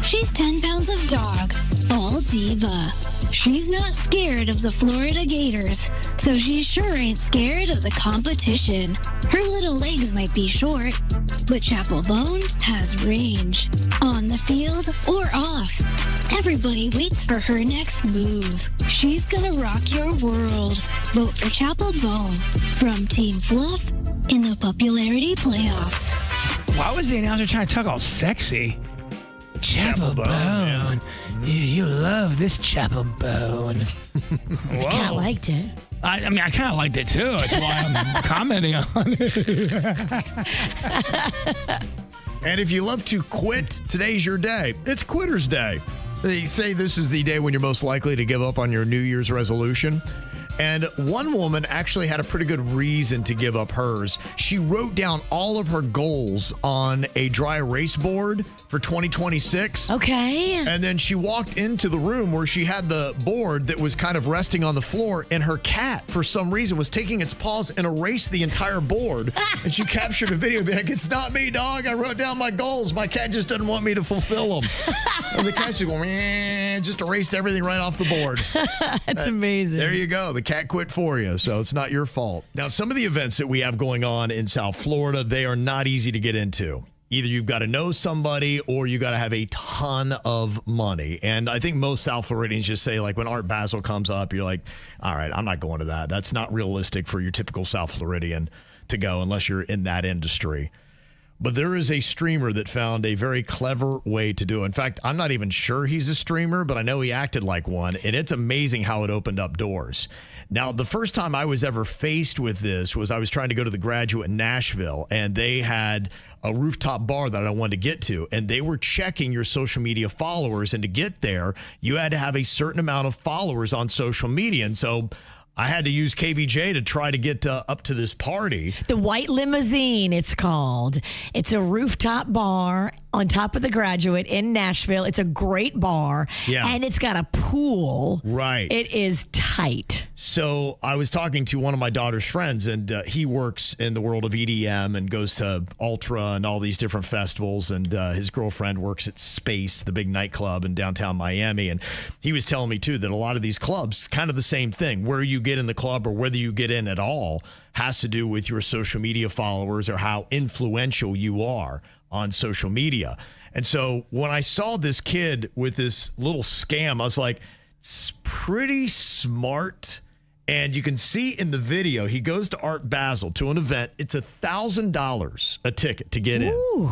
She's 10 pounds of dog, all diva. She's not scared of the Florida Gators, so she sure ain't scared of the competition. Her little legs might be short, but Chapel Bone has range. On the field or off, everybody waits for her next move. She's gonna rock your world. Vote for Chapel Bone from Team Fluff in the popularity playoffs. Why was the announcer trying to talk all sexy? Chapel Bone. Yeah. You love this Chapel Bone. I kind of liked it. I kind of liked it too. That's why I'm commenting on it. And if you love to quit, today's your day. It's Quitter's Day. They say this is the day when you're most likely to give up on your New Year's resolution. And one woman actually had a pretty good reason to give up hers. She wrote down all of her goals on a dry erase board for 2026. Okay. And then she walked into the room where she had the board that was kind of resting on the floor, and her cat, for some reason, was taking its paws and erased the entire board. And she captured a video, be like, "It's not me, dog. I wrote down my goals. My cat just doesn't want me to fulfill them." And the cat just going, just erased everything right off the board. That's amazing. There you go. The cat quit for you, so it's not your fault. Now, some of the events that we have going on in South Florida, they are not easy to get into. Either you've got to know somebody or you got to have a ton of money. And I think most South Floridians just say, like, when Art Basel comes up, you're like, all right, I'm not going to that. That's not realistic for your typical South Floridian to go unless you're in that industry. But there is a streamer that found a very clever way to do it. In fact, I'm not even sure he's a streamer, but I know he acted like one. And it's amazing how it opened up doors. Now, the first time I was ever faced with this was I was trying to go to the Graduate in Nashville, and they had a rooftop bar that I wanted to get to, and they were checking your social media followers. And to get there, you had to have a certain amount of followers on social media. And so I had to use KVJ to try to get up to this party. The White Limousine, it's called. It's a rooftop bar on top of the Graduate in Nashville. It's a great bar. Yeah. And it's got a pool. Right. It is tight. So I was talking to one of my daughter's friends, and he works in the world of EDM and goes to Ultra and all these different festivals. And his girlfriend works at Space, the big nightclub in downtown Miami. And he was telling me, too, that a lot of these clubs, kind of the same thing. Where you get in the club or whether you get in at all has to do with your social media followers or how influential you are on social media. And so when I saw this kid with this little scam, I was like, pretty smart. And you can see in the video, he goes to Art Basel to an event. It's $1,000 a ticket to get in.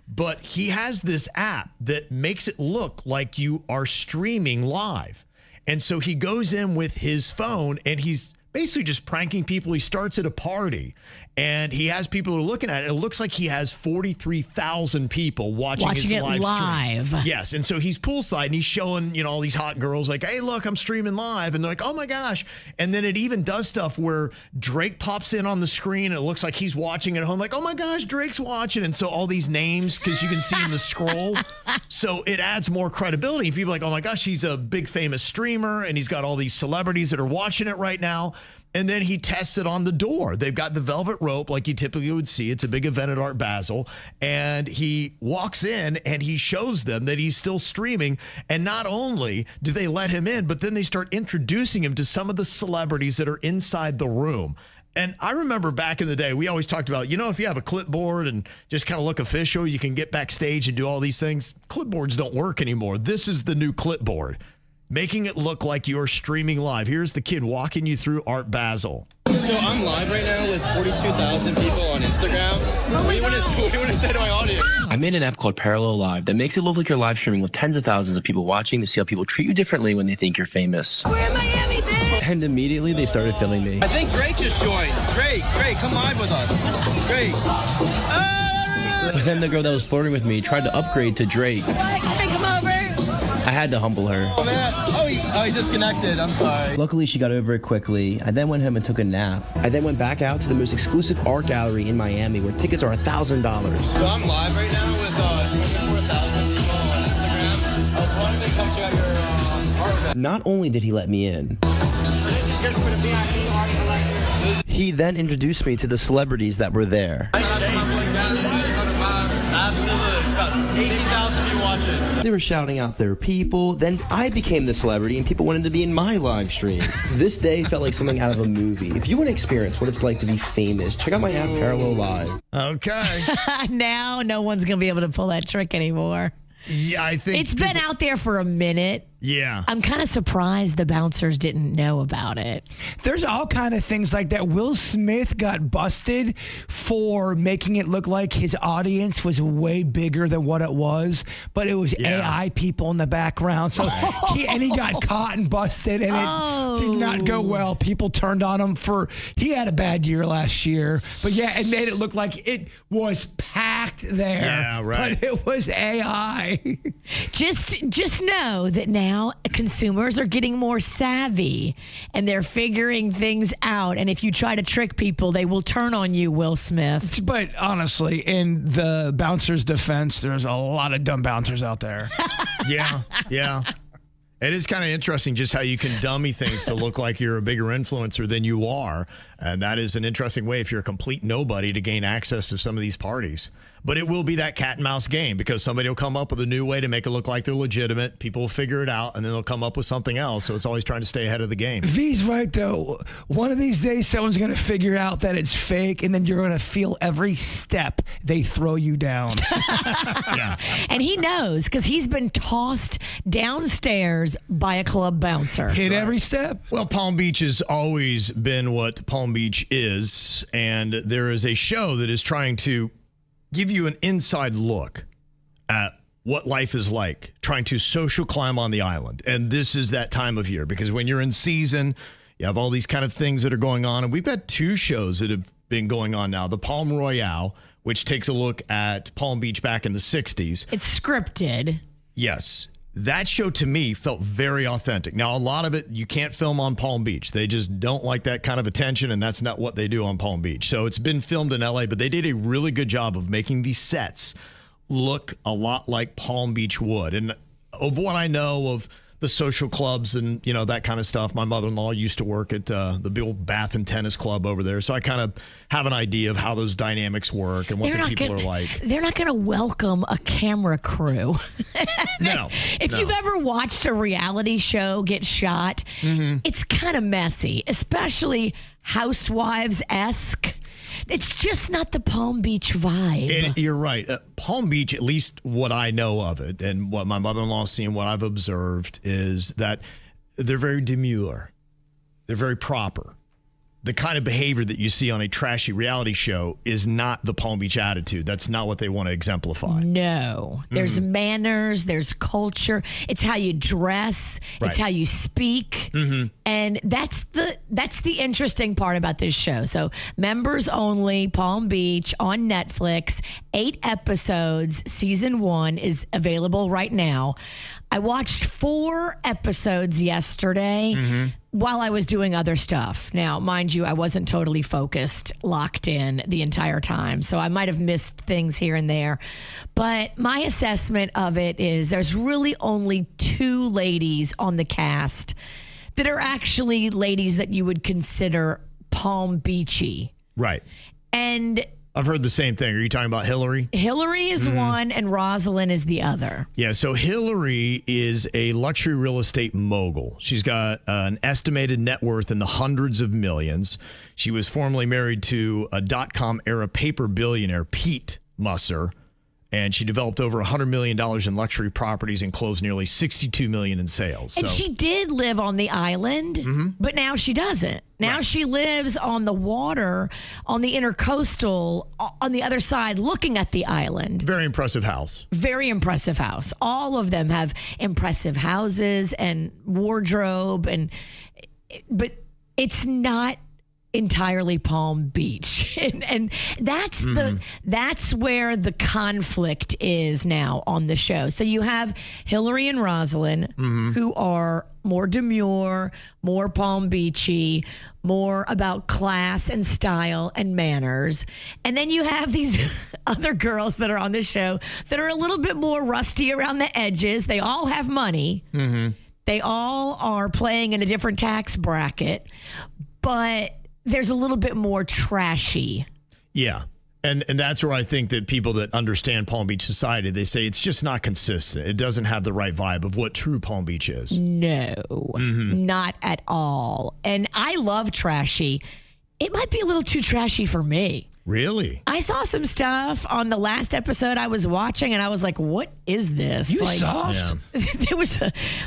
But he has this app that makes it look like you are streaming live. And so he goes in with his phone and he's basically just pranking people. He starts at a party and he has people who are looking at it. It looks like he has 43,000 people watching his live stream. Yes. And so he's poolside and he's showing, all these hot girls like, hey, look, I'm streaming live. And they're like, oh my gosh. And then it even does stuff where Drake pops in on the screen and it looks like he's watching at home. Like, oh my gosh, Drake's watching. And so all these names, because you can see in the scroll. So it adds more credibility. People are like, oh my gosh, he's a big famous streamer and he's got all these celebrities that are watching it right now. And then he tests it on the door. They've got the velvet rope like you typically would see. It's a big event at Art Basel. And he walks in and he shows them that he's still streaming. And not only do they let him in, but then they start introducing him to some of the celebrities that are inside the room. And I remember back in the day, we always talked about, if you have a clipboard and just kind of look official, you can get backstage and do all these things. Clipboards don't work anymore. This is the new clipboard, making it look like you're streaming live. Here's the kid walking you through Art Basel. So I'm live right now with 42,000 people on Instagram. What do you want to say to my audience? I made an app called Parallel Live that makes it look like you're live streaming with tens of thousands of people watching to see how people treat you differently when they think you're famous. We're in Miami, bitch! And immediately they started filming me. I think Drake just joined. Drake, come live with us. Drake. But then the girl that was flirting with me tried to upgrade to Drake. Hey, come over. I had to humble her. Oh, man. He disconnected. I'm sorry. Luckily, she got over it quickly. I then went home and took a nap. I then went back out to the most exclusive art gallery in Miami where tickets are $1,000. So I'm live right now with 4,000 people on Instagram. I was wanting to come check out your art event. Not only did he let me in, he then introduced me to the celebrities that were there. Absolutely. About 18,000 people watching. They were shouting out their people. Then I became the celebrity and people wanted to be in my live stream. This day felt like something out of a movie. If you want to experience what it's like to be famous, check out my app Parallel Live. Okay. Now no one's going to be able to pull that trick anymore. Yeah, I think it's been out there for a minute. Yeah. I'm kind of surprised the bouncers didn't know about it. There's all kind of things like that. Will Smith got busted for making it look like his audience was way bigger than what it was, but it was AI people in the background. So he got caught and busted, and it did not go well. People turned on him he had a bad year last year, but yeah, it made it look like it was packed there. Yeah, right. But it was AI. Just know that now consumers are getting more savvy and they're figuring things out. And if you try to trick people, they will turn on you, Will Smith. But honestly, in the bouncer's defense, there's a lot of dumb bouncers out there. Yeah. It is kind of interesting just how you can dummy things to look like you're a bigger influencer than you are. And that is an interesting way if you're a complete nobody to gain access to some of these parties. But it will be that cat and mouse game because somebody will come up with a new way to make it look like they're legitimate. People will figure it out, and then they'll come up with something else. So it's always trying to stay ahead of the game. V's right, though. One of these days, someone's going to figure out that it's fake, and then you're going to feel every step they throw you down. Yeah. And he knows because he's been tossed downstairs by a club bouncer. Hit every step. Well, Palm Beach has always been what Palm Beach is, and there is a show that is trying to give you an inside look at what life is like trying to social climb on the island. And this is that time of year because when you're in season, you have all these kind of things that are going on. And we've had two shows that have been going on now. The Palm Royale, which takes a look at Palm Beach back in the 60s. It's scripted. Yes. That show to me felt very authentic. Now, a lot of it you can't film on Palm Beach. They just don't like that kind of attention, and that's not what they do on Palm Beach. So it's been filmed in LA, but they did a really good job of making these sets look a lot like Palm Beach would. And of what I know of the social clubs and, that kind of stuff, my mother-in-law used to work at the big old Bath and Tennis Club over there. So I kind of have an idea of how those dynamics work and what the people are like. They're not going to welcome a camera crew. No. If you've ever watched a reality show get shot, it's kind of messy, especially Housewives-esque. It's just not the Palm Beach vibe. You're right. Palm Beach, at least what I know of it and what my mother-in-law's seen, what I've observed is that they're very demure. They're very proper. The kind of behavior that you see on a trashy reality show is not the Palm Beach attitude. That's not what they want to exemplify. No. There's manners, there's culture. It's how you dress, Right. it's how you speak. And that's the interesting part about this show. So, members only, Palm Beach on Netflix, 8 episodes. Season 1 is available right now. I watched 4 episodes yesterday while I was doing other stuff. Now, mind you, I wasn't totally focused, locked in the entire time. So I might have missed things here and there. But my assessment of it is there's really only 2 ladies on the cast that are actually ladies that you would consider Palm Beachy. Right. And I've heard the same thing. Are you talking about Hillary? Hillary is one and Rosalind is the other. Yeah, so Hillary is a luxury real estate mogul. She's got an estimated net worth in the hundreds of millions. She was formerly married to a dot-com era paper billionaire, Pete Musser, and she developed over $100 million in luxury properties and closed nearly $62 million in sales. And she did live on the island, but now she doesn't. Now she lives on the water, on the intercoastal, on the other side, looking at the island. Very impressive house. Very impressive house. All of them have impressive houses and wardrobe, but it's not entirely Palm Beach. And that's where the conflict is now on the show. So you have Hillary and Rosalind who are more demure, more Palm Beachy, more about class and style and manners. And then you have these other girls that are on the show that are a little bit more rusty around the edges. They all have money. They all are playing in a different tax bracket, but there's a little bit more trashy. Yeah. And that's where I think that people that understand Palm Beach society, they say it's just not consistent. It doesn't have the right vibe of what true Palm Beach is. No, not at all. And I love trashy. It might be a little too trashy for me. Really? I saw some stuff on the last episode I was watching, and I was like, what is this? You soft? Yeah. There was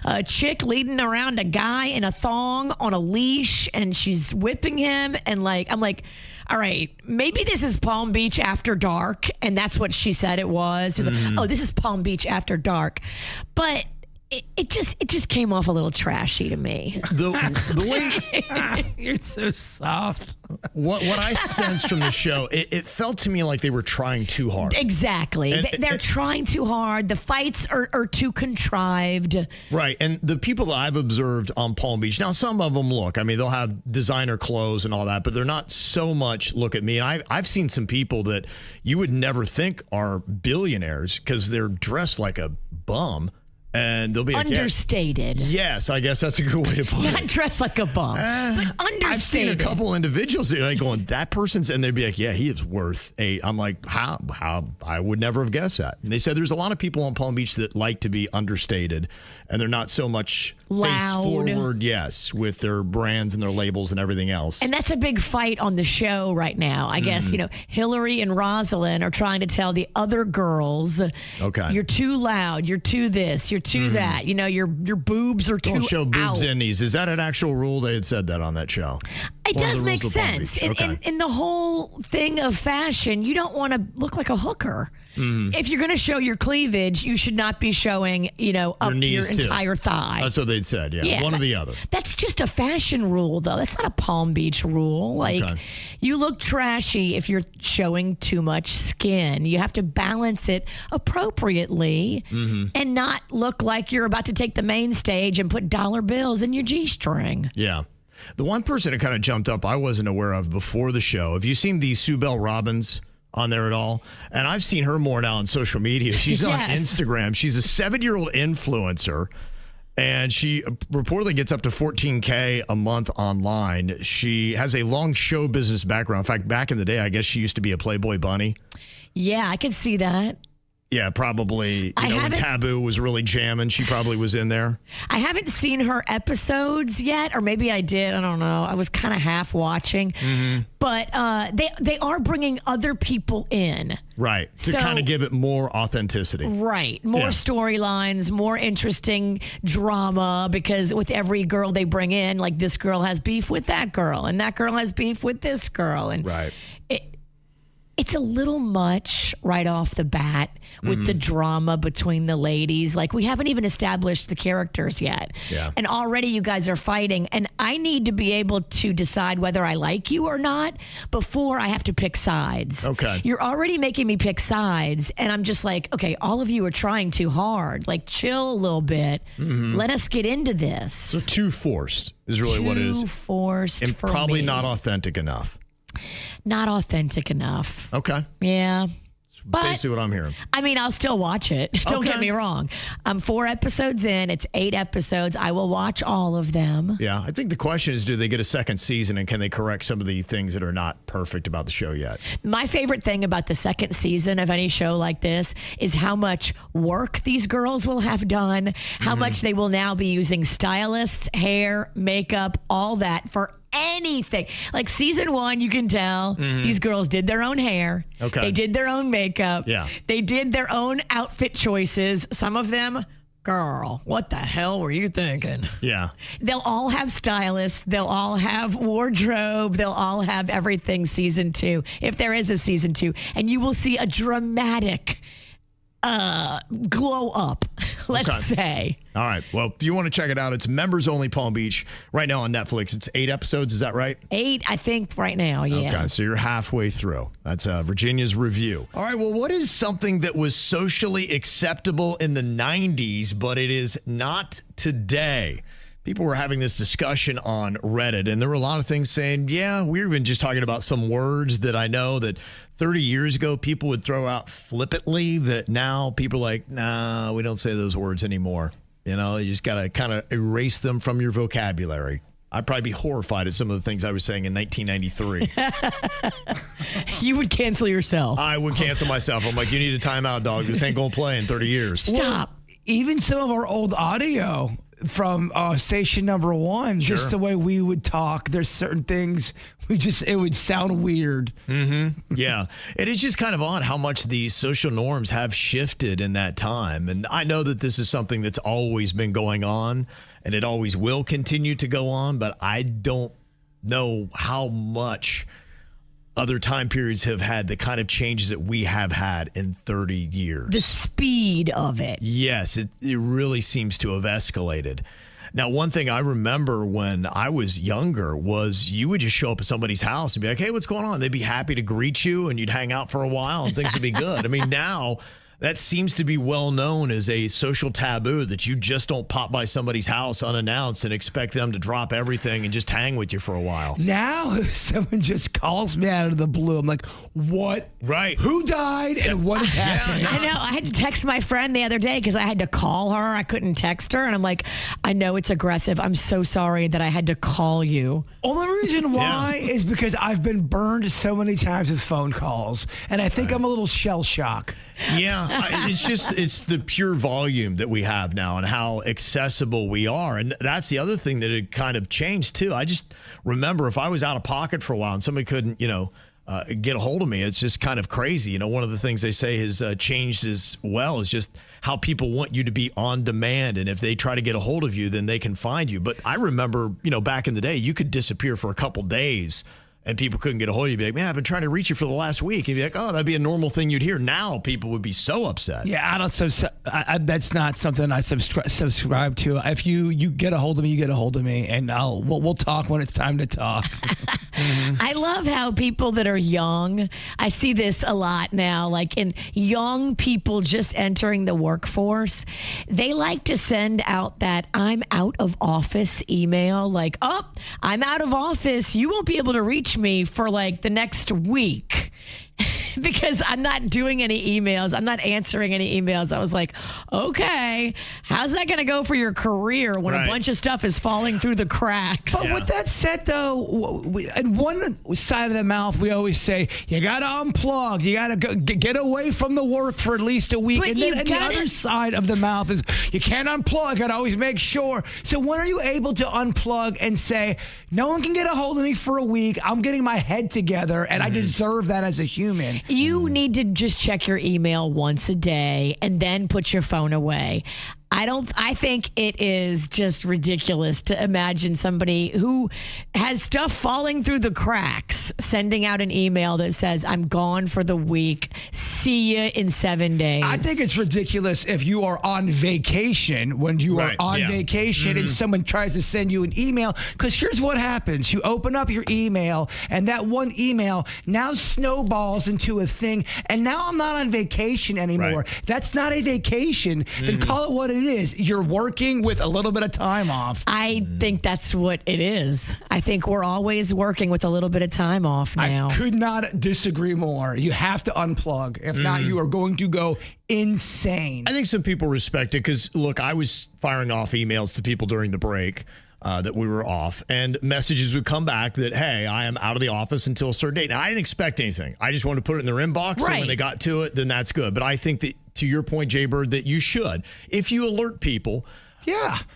a chick leading around a guy in a thong on a leash, and she's whipping him. And I'm like, all right, maybe this is Palm Beach after dark. And that's what she said it was. She's like, oh, this is Palm Beach after dark. But it just came off a little trashy to me. The way You're so soft. what I sensed from the show, it felt to me like they were trying too hard. Exactly. They're trying too hard. The fights are too contrived. Right. And the people that I've observed on Palm Beach, now some of them they'll have designer clothes and all that, but they're not so much look at me. And I've seen some people that you would never think are billionaires because they're dressed like a bum. And they'll be understated. Yes, I guess that's a good way to put it. Not dressed like a bum, but understated. I've seen a couple individuals that are like going, that person's, and they'd be like, yeah, he is worth 8. I'm like, how? I would never have guessed that. And they said there's a lot of people on Palm Beach that like to be understated, and they're not so much loud, face forward, yes, with their brands and their labels and everything else. And that's a big fight on the show right now. I guess, Hillary and Rosalind are trying to tell the other girls, okay, you're too loud, you're too this, you're too that. Your boobs are too Don't show boobs out. in these. Is that an actual rule? They had said that on that show. It does make sense. In the whole thing of fashion, you don't want to look like a hooker. If you're going to show your cleavage, you should not be showing, up your entire thigh. That's what they'd said, yeah. One or the other. That's just a fashion rule, though. That's not a Palm Beach rule. You look trashy if you're showing too much skin. You have to balance it appropriately and not look like you're about to take the main stage and put dollar bills in your G-string. Yeah. The one person that kind of jumped up I wasn't aware of before the show. Have you seen the Sue Bell Robbins on there at all? And I've seen her more now on social media. She's on Instagram. She's a 7-year-old influencer, and she reportedly gets up to $14K a month online. She has a long show business background. In fact, back in the day, I guess she used to be a Playboy bunny. Yeah, I could see that. Yeah, probably. When Taboo was really jamming, she probably was in there. I haven't seen her episodes yet, or maybe I did. I don't know. I was kind of half watching. But they are bringing other people in. Right. To So- kind of give it more authenticity. Right. More storylines, more interesting drama, because with every girl they bring in, like this girl has beef with that girl and that girl has beef with this girl. And it's a little much right off the bat with the drama between the ladies. Like, we haven't even established the characters yet. Yeah. And already you guys are fighting. And I need to be able to decide whether I like you or not before I have to pick sides. Okay. You're already making me pick sides. And I'm just like, okay, all of you are trying too hard. Like, chill a little bit. Let us get into this. So too forced is really what it is. Too forced And for probably me. not authentic enough. Not authentic enough. Okay. Yeah. But basically what I'm hearing. I mean, I'll still watch it. Don't get me wrong. I'm 4 episodes in. It's 8 episodes. I will watch all of them. Yeah. I think the question is, do they get a second season, and can they correct some of the things that are not perfect about the show yet? My favorite thing about the second season of any show like this is how much work these girls will have done, how much they will now be using stylists, hair, makeup, all that for anything. Like season 1, you can tell these girls did their own hair. Okay. They did their own makeup. Yeah. They did their own outfit choices. Some of them, girl, what the hell were you thinking? Yeah. They'll all have stylists. They'll all have wardrobe. They'll all have everything season 2, if there is a season 2. And you will see a dramatic glow up, let's say. All right. Well, if you want to check it out, it's Members Only Palm Beach right now on Netflix. It's 8 episodes. Is that right? 8, I think, right now. Yeah. Okay. So you're halfway through. That's Virginia's review. All right. Well, what is something that was socially acceptable in the 90s, but it is not today? People were having this discussion on Reddit, and there were a lot of things saying, yeah, we were even just talking about some words that I know that 30 years ago people would throw out flippantly that now people are like, nah, we don't say those words anymore. You know, you just got to kind of erase them from your vocabulary. I'd probably be horrified at some of the things I was saying in 1993. You would cancel yourself. I would cancel myself. I'm like, you need a timeout, dog. This ain't going to play in 30 years. Stop. Even some of our old audio from station number 1, just the way we would talk, there's certain things it would sound weird. Yeah. It is just kind of odd how much the social norms have shifted in that time. And I know that this is something that's always been going on and it always will continue to go on, but I don't know how much other time periods have had the kind of changes that we have had in 30 years. The speed of it. Yes, it really seems to have escalated. Now, one thing I remember when I was younger was you would just show up at somebody's house and be like, hey, what's going on? They'd be happy to greet you and you'd hang out for a while and things would be good. I mean, now that seems to be well known as a social taboo that you just don't pop by somebody's house unannounced and expect them to drop everything and just hang with you for a while. Now, if someone just calls me out of the blue, I'm like, what? Right. Who died and what is happening? I know. I had to text my friend the other day because I had to call her. I couldn't text her. And I'm like, I know it's aggressive. I'm so sorry that I had to call you. Only reason why is because I've been burned so many times with phone calls. And I think I'm a little shell shock. Yeah, it's the pure volume that we have now and how accessible we are. And that's the other thing that had kind of changed too. I just remember if I was out of pocket for a while and somebody couldn't, get a hold of me, it's just kind of crazy. One of the things they say has changed as well is just how people want you to be on demand. And if they try to get a hold of you, then they can find you. But I remember, back in the day, you could disappear for a couple days and people couldn't get a hold of you. Be like, man, I've been trying to reach you for the last week. And you'd be like, oh, that'd be a normal thing you'd hear. Now people would be so upset. Yeah, that's not something I subscribe to. If you get a hold of me, you get a hold of me, and we'll talk when it's time to talk. I love how people that are young, I see this a lot now, like in young people just entering the workforce, they like to send out that I'm out of office email, like, oh, I'm out of office. You won't be able to reach me for like the next week. because I'm not doing any emails. I'm not answering any emails. I was like, okay, how's that going to go for your career when a bunch of stuff is falling through the cracks? But with that said, though, on one side of the mouth, we always say, you got to unplug. You got to get away from the work for at least a week. But And then the other side of the mouth is, you can't unplug. Got to always make sure. So when are you able to unplug and say, no one can get a hold of me for a week. I'm getting my head together, and I deserve that as a human. You need to just check your email once a day and then put your phone away. I think it is just ridiculous to imagine somebody who has stuff falling through the cracks sending out an email that says, I'm gone for the week. See you in 7 days. I think it's ridiculous if you are on vacation when you are on vacation and someone tries to send you an email, because here's what happens. You open up your email and that one email now snowballs into a thing, and now I'm not on vacation anymore. That's not a vacation. Then call it what it is. You're working with a little bit of time off. I think that's what it is. I think we're always working with a little bit of time off now. I could not disagree more. You have to unplug. If not, you are going to go insane. I think some people respect it because, look, I was firing off emails to people during the break that we were off, and messages would come back that, hey, I am out of the office until a certain date. Now, I didn't expect anything. I just wanted to put it in their inbox, and when they got to it, then that's good. But I think that, to your point, Jay-Bird, that you should. If you alert people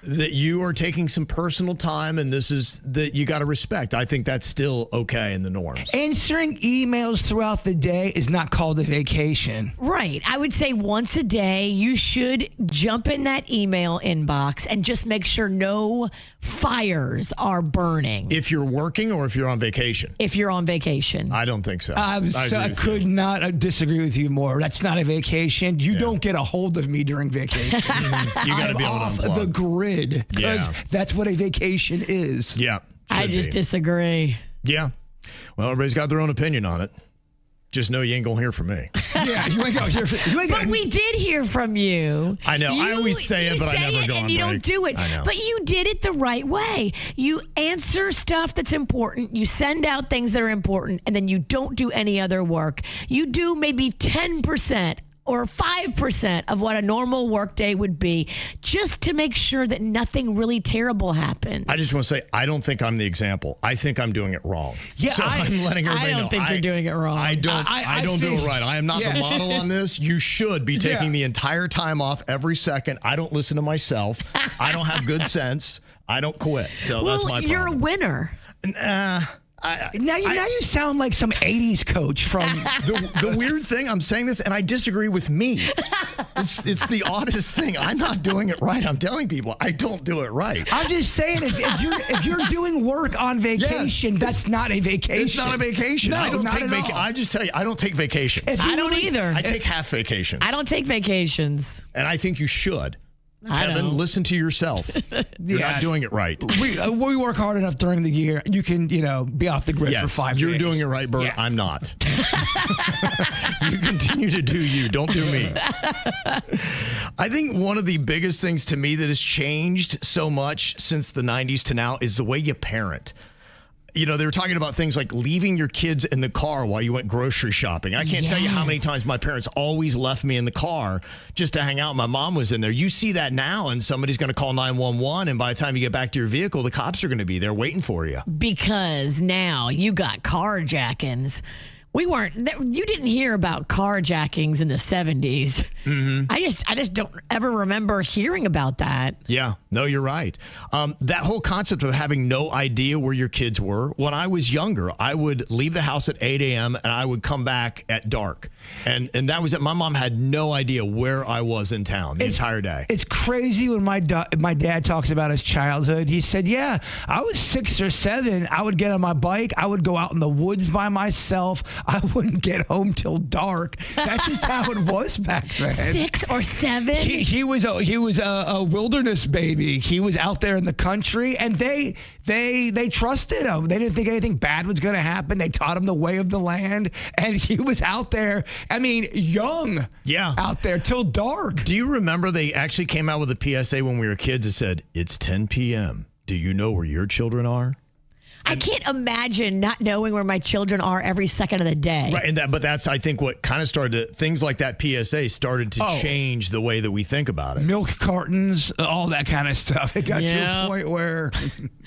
that you are taking some personal time and this is that you got to respect, I think that's still okay in the norms. Answering emails throughout the day is not called a vacation. Right. I would say once a day you should jump in that email inbox and just make sure no fires are burning. If you're working or if you're on vacation? If you're on vacation. I don't think so. I could not disagree with you more. That's not a vacation. You don't get a hold of me during vacation. You got to be able to unplug. The grid, because that's what a vacation is. Yeah. I just disagree. Yeah. Well, everybody's got their own opinion on it. Just know you ain't going to hear from me. Yeah, you ain't going to hear from me. But we did hear from you. I know. I always say it, but I never go on and you break. don't do it. I know. But you did it the right way. You answer stuff that's important. You send out things that are important, and then you don't do any other work. You do maybe 10% or 5% of what a normal workday would be, just to make sure that nothing really terrible happens. I just want to say, I don't think I'm the example. I think I'm doing it wrong. Yeah, so I'm letting everybody know. I don't think you're doing it wrong. I don't do it right. I am not the model on this. You should be taking the entire time off every second. I don't listen to myself. I don't have good sense. I don't quit. So that's my problem. You're a winner. Now you sound like some 80s coach from... The weird thing, I'm saying this, and I disagree with me. It's the oddest thing. I'm not doing it right. I'm telling people I don't do it right. I'm just saying, if you're doing work on vacation, that's not a vacation. It's not a vacation. No, I don't not take at all. I just tell you, I don't take vacations. I don't either. I take half vacations. I don't take vacations. And I think you should. I Kevin, don't. listen to yourself. You're not doing it right. We work hard enough during the year. You can, be off the grid for 5 days. You're doing it right, Bert. Yeah. I'm not. You continue to do you. Don't do me. I think one of the biggest things to me that has changed so much since the 90s to now is the way you parent. They were talking about things like leaving your kids in the car while you went grocery shopping. I can't tell you how many times my parents always left me in the car just to hang out. My mom was in there. You see that now, and somebody's going to call 911, and by the time you get back to your vehicle, the cops are going to be there waiting for you. Because now you got carjackings. You didn't hear about carjackings in the 70s. Mm-hmm. I just don't ever remember hearing about that. Yeah, no, you're right. That whole concept of having no idea where your kids were. When I was younger, I would leave the house at 8 a.m. and I would come back at dark. And that was it. My mom had no idea where I was in town the entire day. It's crazy when my dad talks about his childhood. He said, yeah, I was 6 or 7. I would get on my bike. I would go out in the woods by myself. I wouldn't get home till dark. That's just how it was back then. 6 or 7? He was a wilderness baby. He was out there in the country, and they trusted him. They didn't think anything bad was going to happen. They taught him the way of the land, and he was out there. I mean, young. Yeah, out there till dark. Do you remember they actually came out with a PSA when we were kids that said, "It's 10 p.m. Do you know where your children are?" I can't imagine not knowing where my children are every second of the day. Right, but that's, I think, what kind of started to, things like that PSA started to change the way that we think about it. Milk cartons, all that kind of stuff. It got to a point where...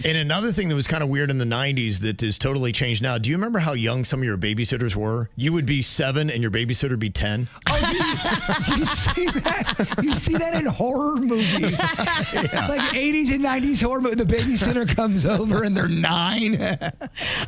And another thing that was kind of weird in the 90s that is totally changed now. Do you remember how young some of your babysitters were? You would be 7 and your babysitter would be 10. Oh, you see that? You see that in horror movies. Like 80s and 90s horror movies. The babysitter comes over and they're 9.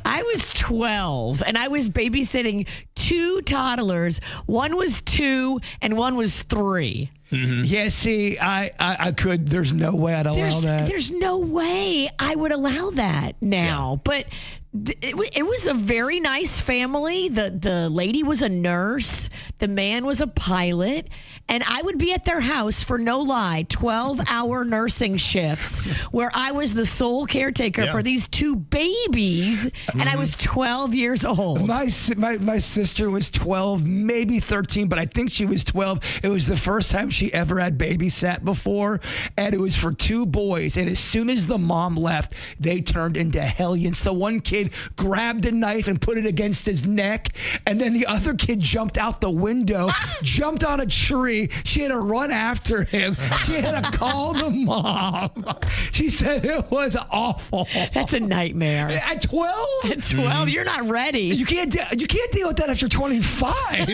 I was 12 and I was babysitting 2 toddlers. One was 2 and one was 3. Mm-hmm. Yeah, see, I could. There's no way I'd allow that. There's no way I would allow that now. But it was a very nice family. The lady was a nurse. The man was a pilot. And I would be at their house for no lie, 12-hour nursing shifts where I was the sole caretaker for these 2 babies. And I was 12 years old. My sister was 12, maybe 13, but I think she was 12. It was the first time she ever had babysat before. And it was for 2 boys. And as soon as the mom left, they turned into hellions. The one kid grabbed a knife and put it against his neck. And then the other kid jumped out the window, jumped on a tree. She had to run after him. She had to call the mom. She said it was awful. That's a nightmare. At 12? At 12, you're not ready. You can't deal with that after 25.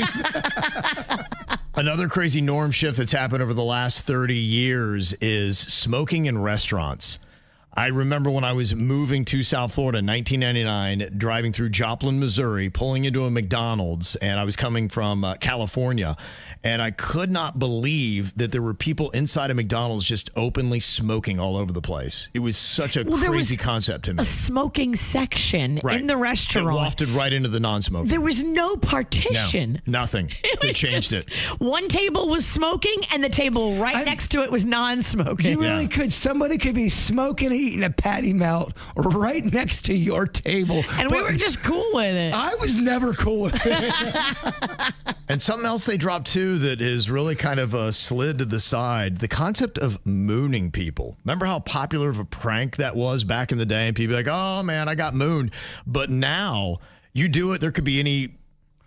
Another crazy norm shift that's happened over the last 30 years is smoking in restaurants. I remember when I was moving to South Florida in 1999, driving through Joplin, Missouri, pulling into a McDonald's, and I was coming from California, and I could not believe that there were people inside of McDonald's just openly smoking all over the place. It was such a crazy concept to me. A smoking section in the restaurant. It wafted right into the non-smoking. There was no partition. No, nothing. They changed it. One table was smoking, and the table next to it was non-smoking. You really could. Somebody could be smoking and eating a patty melt right next to your table. And we were just cool with it. I was never cool with it. And something else they dropped too that is really kind of slid to the side, the concept of mooning people. Remember how popular of a prank that was back in the day? And people like, oh man, I got mooned. But now you do it, there could be any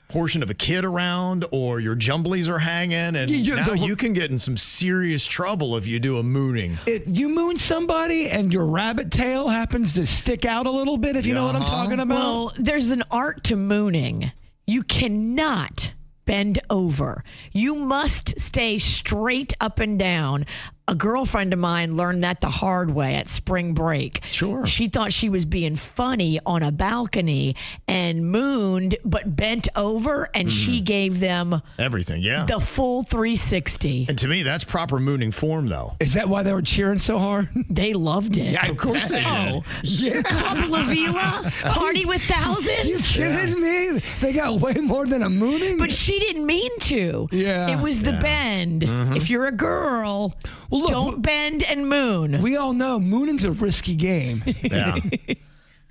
portion of a kid around or your jumblies are hanging, and now you can get in some serious trouble if you do a mooning. You moon somebody and your rabbit tail happens to stick out a little bit, if you know what I'm talking about. Well, there's an art to mooning. You cannot bend over. You must stay straight up and down. A girlfriend of mine learned that the hard way at spring break. Sure. She thought she was being funny on a balcony and mooned, but bent over, and she gave them everything, the full 360. And to me, that's proper mooning form, though. Is that why they were cheering so hard? They loved it. Yeah, of course they did. Yeah. Club La Vila, party with thousands. You kidding me? They got way more than a mooning? But she didn't mean to. Yeah. It was the bend. If you're a girl... Well, look, don't bend and moon. We all know mooning's a risky game. Yeah. Going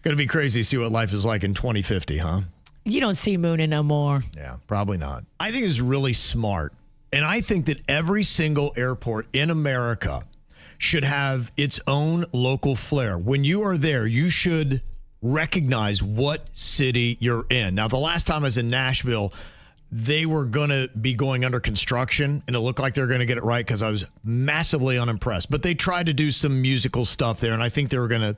to be crazy to see what life is like in 2050, huh? You don't see mooning no more. Yeah, probably not. I think it's really smart. And I think that every single airport in America should have its own local flair. When you are there, you should recognize what city you're in. Now, the last time I was in Nashville, they were going to be going under construction, and it looked like they were going to get it right because I was massively unimpressed. But they tried to do some musical stuff there, and I think they were going to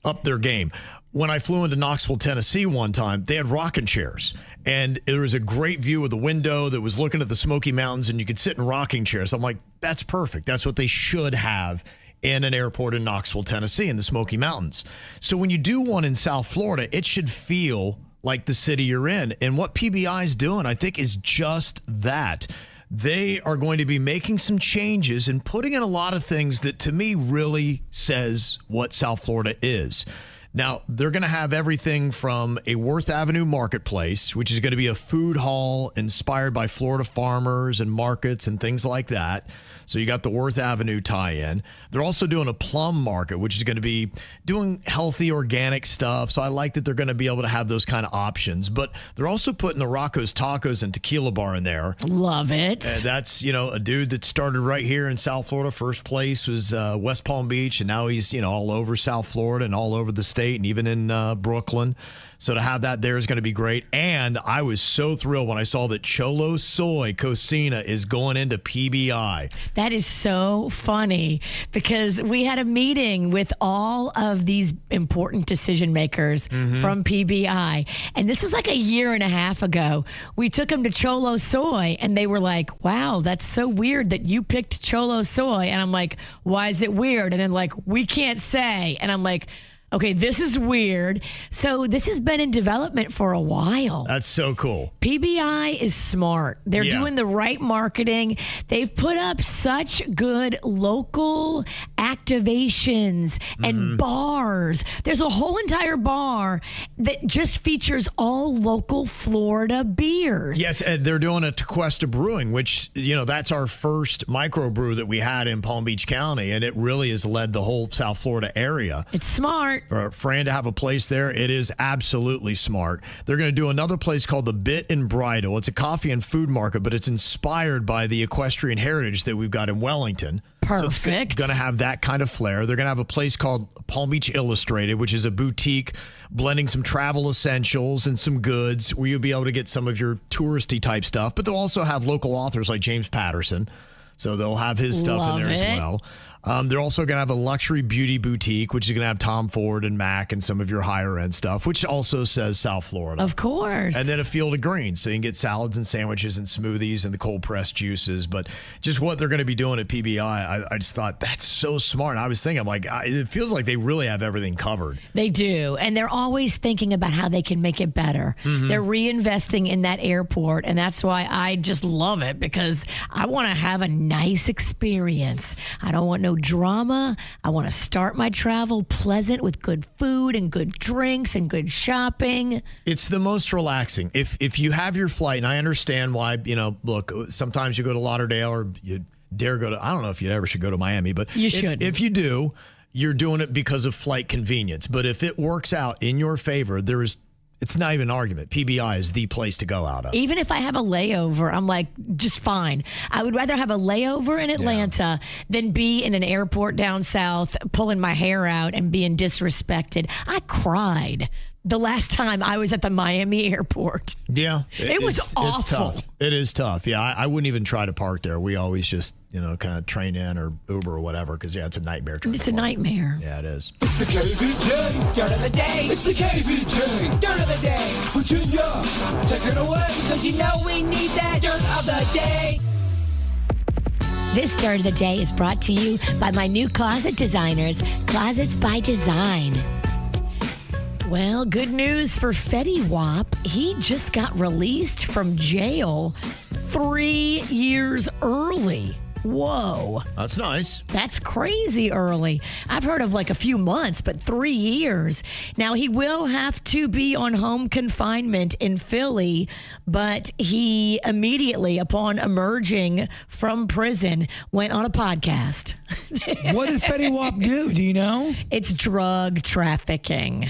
up their game. When I flew into Knoxville, Tennessee one time, they had rocking chairs, and there was a great view of the window that was looking at the Smoky Mountains, and you could sit in rocking chairs. I'm like, that's perfect. That's what they should have in an airport in Knoxville, Tennessee, in the Smoky Mountains. So when you do one in South Florida, it should feel like the city you're in. And what PBI is doing, I think, is just that. They are going to be making some changes and putting in a lot of things that, to me, really says what South Florida is. Now, they're going to have everything from a Worth Avenue marketplace, which is going to be a food hall inspired by Florida farmers and markets and things like that. So you got the Worth Avenue tie-in. They're also doing a plum market, which is going to be doing healthy, organic stuff. So I like that they're going to be able to have those kind of options. But they're also putting the Rocco's Tacos and Tequila Bar in there. Love it. And that's, a dude that started right here in South Florida. First place was West Palm Beach, and now he's, all over South Florida and all over the state. State and even in Brooklyn. So to have that there is going to be great. And I was so thrilled when I saw that Cholo Soy Cocina is going into PBI. That is so funny because we had a meeting with all of these important decision makers from PBI. And this was like a year and a half ago. We took them to Cholo Soy and they were like, wow, that's so weird that you picked Cholo Soy. And I'm like, why is it weird? And then like, we can't say. And I'm like, okay, this is weird. So this has been in development for a while. That's so cool. PBI is smart. They're doing the right marketing. They've put up such good local activations and bars. There's a whole entire bar that just features all local Florida beers. Yes, they're doing a Tequesta Brewing, which, that's our first microbrew that we had in Palm Beach County, and it really has led the whole South Florida area. It's smart. For Fran to have a place there, it is absolutely smart. They're going to do another place called the Bit and Bridle. It's a coffee and food market, but it's inspired by the equestrian heritage that we've got in Wellington. Perfect. So it's going to have that kind of flair. They're going to have a place called Palm Beach Illustrated, which is a boutique blending some travel essentials and some goods where you'll be able to get some of your touristy type stuff. But they'll also have local authors like James Patterson. So they'll have his stuff in there as well. They're also going to have a luxury beauty boutique, which is going to have Tom Ford and Mac and some of your higher end stuff, which also says South Florida. Of course. And then a field of greens. So you can get salads and sandwiches and smoothies and the cold pressed juices. But just what they're going to be doing at PBI, I just thought that's so smart. I was thinking, I'm like, it feels like they really have everything covered. They do. And they're always thinking about how they can make it better. They're reinvesting in that airport. And that's why I just love it because I want to have a nice experience. I don't want no drama. I want to start my travel pleasant with good food and good drinks and good shopping. It's the most relaxing. If you have your flight, and I understand why, look, sometimes you go to Lauderdale or you dare go to, I don't know if you ever should go to Miami, but you should. If you do, you're doing it because of flight convenience. But if it works out in your favor, it's not even an argument. PBI is the place to go out of. Even if I have a layover, I'm like, just fine. I would rather have a layover in Atlanta than be in an airport down south pulling my hair out and being disrespected. I cried the last time I was at the Miami airport. Yeah. It was awful. It's tough. It is tough. Yeah, I wouldn't even try to park there. We always just, kind of train in or Uber or whatever because, it's a nightmare. It's a nightmare. Yeah, it is. It's the KVJ Dirt of the Day. It's the KVJ Dirt of the Day. Virginia, take it away because we need that Dirt of the Day. This Dirt of the Day is brought to you by my new closet designers, Closets by Design. Well, good news for Fetty Wap. He just got released from jail 3 years early. Whoa. That's nice. That's crazy early. I've heard of like a few months, but 3 years. Now, he will have to be on home confinement in Philly, but he immediately, upon emerging from prison, went on a podcast. What did Fetty Wap do? Do you know? It's drug trafficking.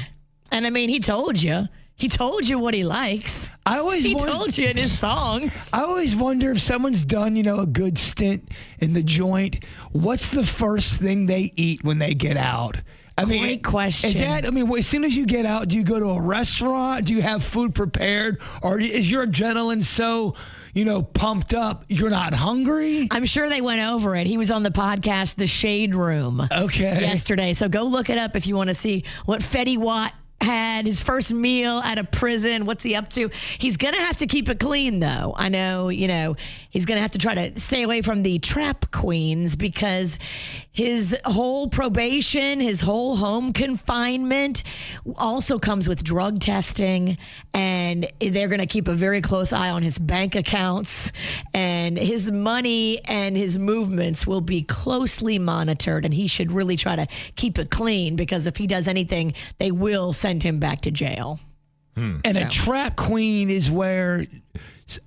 And I mean, he told you. He told you what he likes. He told you in his songs. I always wonder if someone's done, a good stint in the joint, what's the first thing they eat when they get out? Great question. Is that, as soon as you get out, do you go to a restaurant? Do you have food prepared? Or is your adrenaline so, pumped up, you're not hungry? I'm sure they went over it. He was on the podcast, The Shade Room. Okay. Yesterday. So go look it up if you want to see what Fetty Wap had, his first meal out of prison. What's he up to? He's going to have to keep it clean, though. I know, he's going to have to try to stay away from the trap queens because his whole probation, his whole home confinement also comes with drug testing, and they're going to keep a very close eye on his bank accounts, and his money and his movements will be closely monitored, and he should really try to keep it clean because if he does anything, they will send him back to jail. And a trap queen is where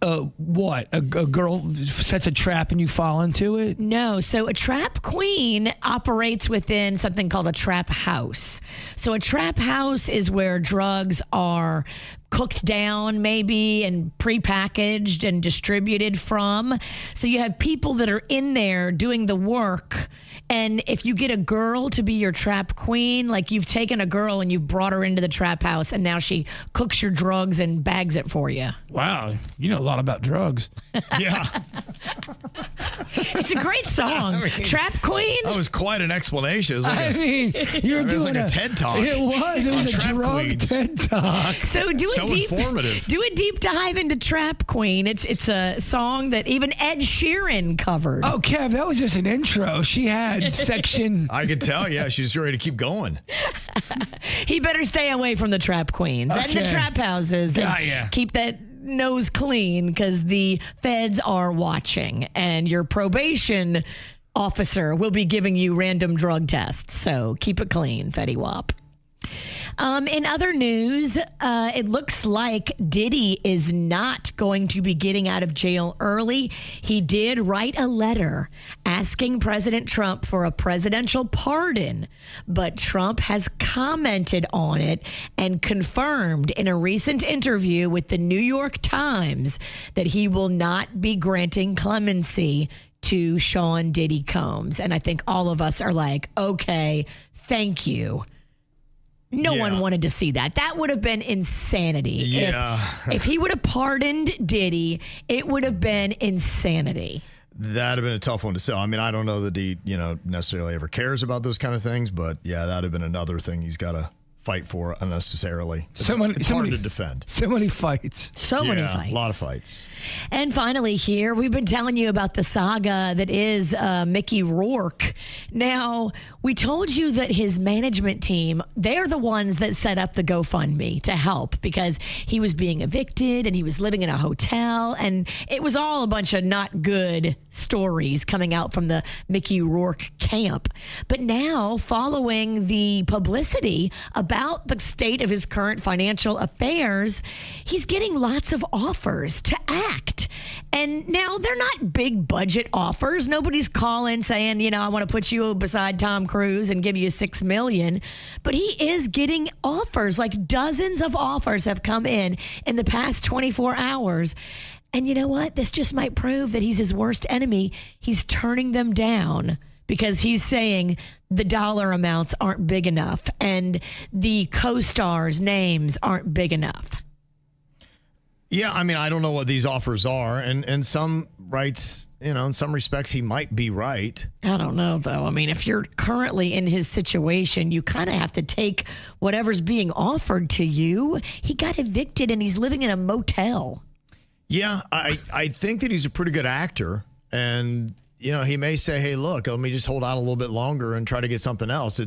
a girl sets a trap and you fall into it? No. So a trap queen operates within something called a trap house. So a trap house is where drugs are cooked down maybe and prepackaged and distributed from. So you have people that are in there doing the work. And if you get a girl to be your trap queen, like you've taken a girl and you've brought her into the trap house and now she cooks your drugs and bags it for you. Wow, you know a lot about drugs. Yeah. It's a great song. Trap Queen? That was quite an explanation. It was like You're doing like a TED Talk. It was a Trap drug Queens. TED Talk. So do informative. Do a deep dive into Trap Queen. It's a song that even Ed Sheeran covered. Oh, Kev, that was just an intro. She had section. I could tell, yeah, she's ready to keep going. He better stay away from the Trap Queens and the trap houses. And keep that nose clean because the feds are watching and your probation officer will be giving you random drug tests. So keep it clean, Fetty Wap. In other news, it looks like Diddy is not going to be getting out of jail early. He did write a letter asking President Trump for a presidential pardon, but Trump has commented on it and confirmed in a recent interview with the New York Times that he will not be granting clemency to Sean Diddy Combs. And I think all of us are like, okay, thank you. No one wanted to see that. That would have been insanity. Yeah. If he would have pardoned Diddy, it would have been insanity. That'd have been a tough one to sell. I mean, I don't know that he, necessarily ever cares about those kind of things, but yeah, that'd have been another thing he's got to fight for unnecessarily. It's hard to defend. So many fights. So many fights. A lot of fights. And finally here, we've been telling you about the saga that is Mickey Rourke. Now, we told you that his management team, they're the ones that set up the GoFundMe to help because he was being evicted and he was living in a hotel. And it was all a bunch of not good stories coming out from the Mickey Rourke camp. But now, following the publicity about the state of his current financial affairs, he's getting lots of offers to act. And now they're not big budget offers. Nobody's calling saying, I want to put you beside Tom Cruise and give you $6 million. But he is getting offers, like dozens of offers have come in the past 24 hours. And you know what? This just might prove that he's his worst enemy. He's turning them down because he's saying the dollar amounts aren't big enough and the co-stars' names aren't big enough. Yeah, I mean, I don't know what these offers are. And some rights, in some respects, he might be right. I don't know, though. I mean, if you're currently in his situation, you kind of have to take whatever's being offered to you. He got evicted and he's living in a motel. Yeah, I think that he's a pretty good actor. And, he may say, hey, look, let me just hold out a little bit longer and try to get something else.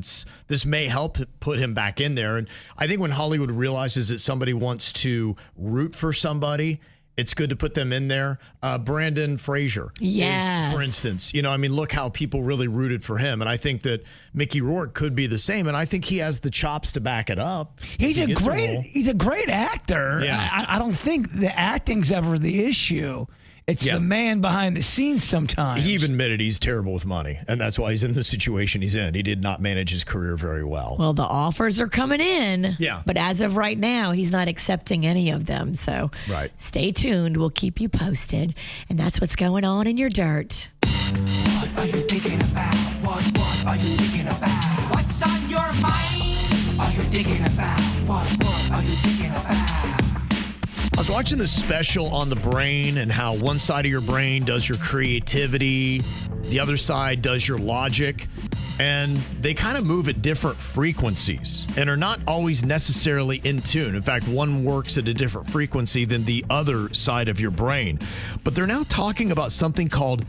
This may help put him back in there. And I think when Hollywood realizes that somebody wants to root for somebody, it's good to put them in there. Brandon Fraser, yes, for instance. Look how people really rooted for him. And I think that Mickey Rourke could be the same. And I think he has the chops to back it up. He's a great actor. Yeah. I don't think the acting's ever the issue. It's the man behind the scenes sometimes. He even admitted he's terrible with money, and that's why he's in the situation he's in. He did not manage his career very well. Well, the offers are coming in. Yeah. But as of right now, he's not accepting any of them. So stay tuned. We'll keep you posted. And that's what's going on in your dirt. What are you thinking about? What are you thinking about? What's on your mind? Are you thinking about? What are you thinking about? I was watching this special on the brain and how one side of your brain does your creativity, the other side does your logic, and they kind of move at different frequencies and are not always necessarily in tune. In fact, one works at a different frequency than the other side of your brain. But they're now talking about something called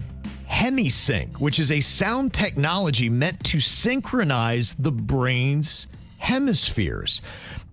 hemisync, which is a sound technology meant to synchronize the brain's hemispheres.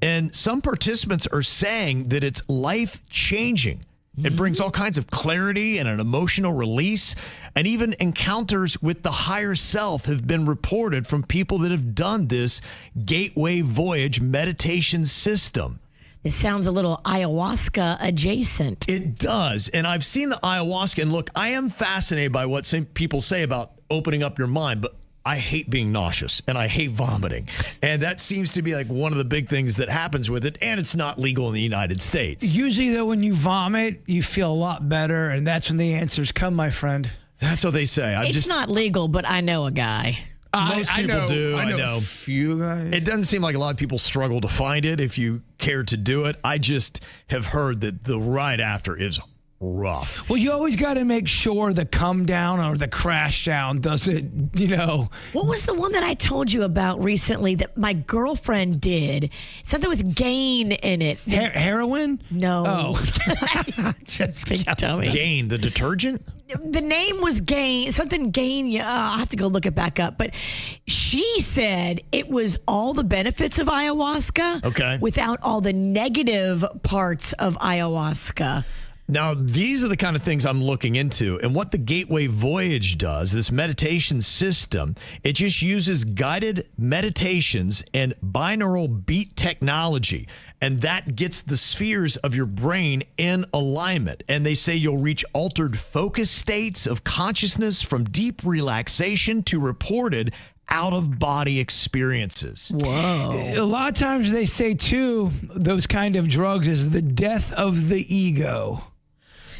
And some participants are saying that it's life-changing. It brings all kinds of clarity and an emotional release. And even encounters with the higher self have been reported from people that have done this Gateway Voyage meditation system. It sounds a little ayahuasca adjacent. It does. And I've seen the ayahuasca. And look, I am fascinated by what some people say about opening up your mind. But I hate being nauseous and I hate vomiting. And that seems to be like one of the big things that happens with it. And it's not legal in the United States. Usually, though, when you vomit, you feel a lot better. And that's when the answers come, my friend. That's what they say. It's not legal, but I know a guy. Most people do. I know. A few guys. It doesn't seem like a lot of people struggle to find it if you care to do it. I just have heard that the ride after is rough. Well, you always got to make sure the come down or the crash down doesn't, What was the one that I told you about recently that my girlfriend did? Something with Gain in it. Heroin? No. Oh. Just tell me. Gain, the detergent? The name was Gain, something Gain. Yeah, I'll have to go look it back up. But she said it was all the benefits of ayahuasca without all the negative parts of ayahuasca. Now, these are the kind of things I'm looking into. And what the Gateway Voyage does, this meditation system, it just uses guided meditations and binaural beat technology. And that gets the spheres of your brain in alignment. And they say you'll reach altered focus states of consciousness from deep relaxation to reported out-of-body experiences. Whoa. A lot of times they say, too, those kind of drugs is the death of the ego.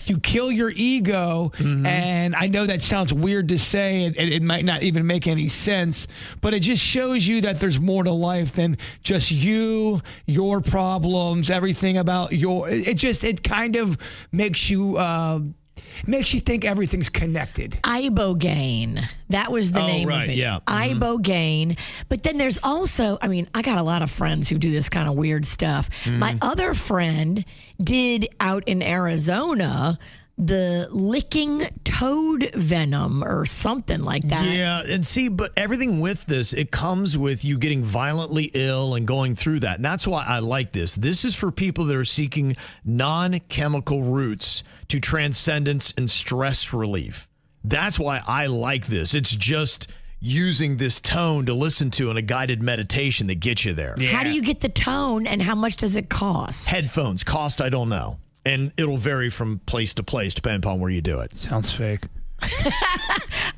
You kill your ego, and I know that sounds weird to say, and it might not even make any sense, but it just shows you that there's more to life than just you, your problems, everything about it kind of makes you think everything's connected. Ibogaine. That was the name of it. Yeah. Ibogaine. But then there's also, I got a lot of friends who do this kind of weird stuff. My other friend did out in Arizona the licking toad venom or something like that. Yeah, and see, but everything with this, it comes with you getting violently ill and going through that. And that's why I like this. This is for people that are seeking non-chemical routes to transcendence and stress relief. That's why I like this. It's just using this tone to listen to in a guided meditation that gets you there. Yeah. How do you get the tone and how much does it cost? Headphones. Cost, I don't know. And it'll vary from place to place depending upon where you do it. Sounds fake.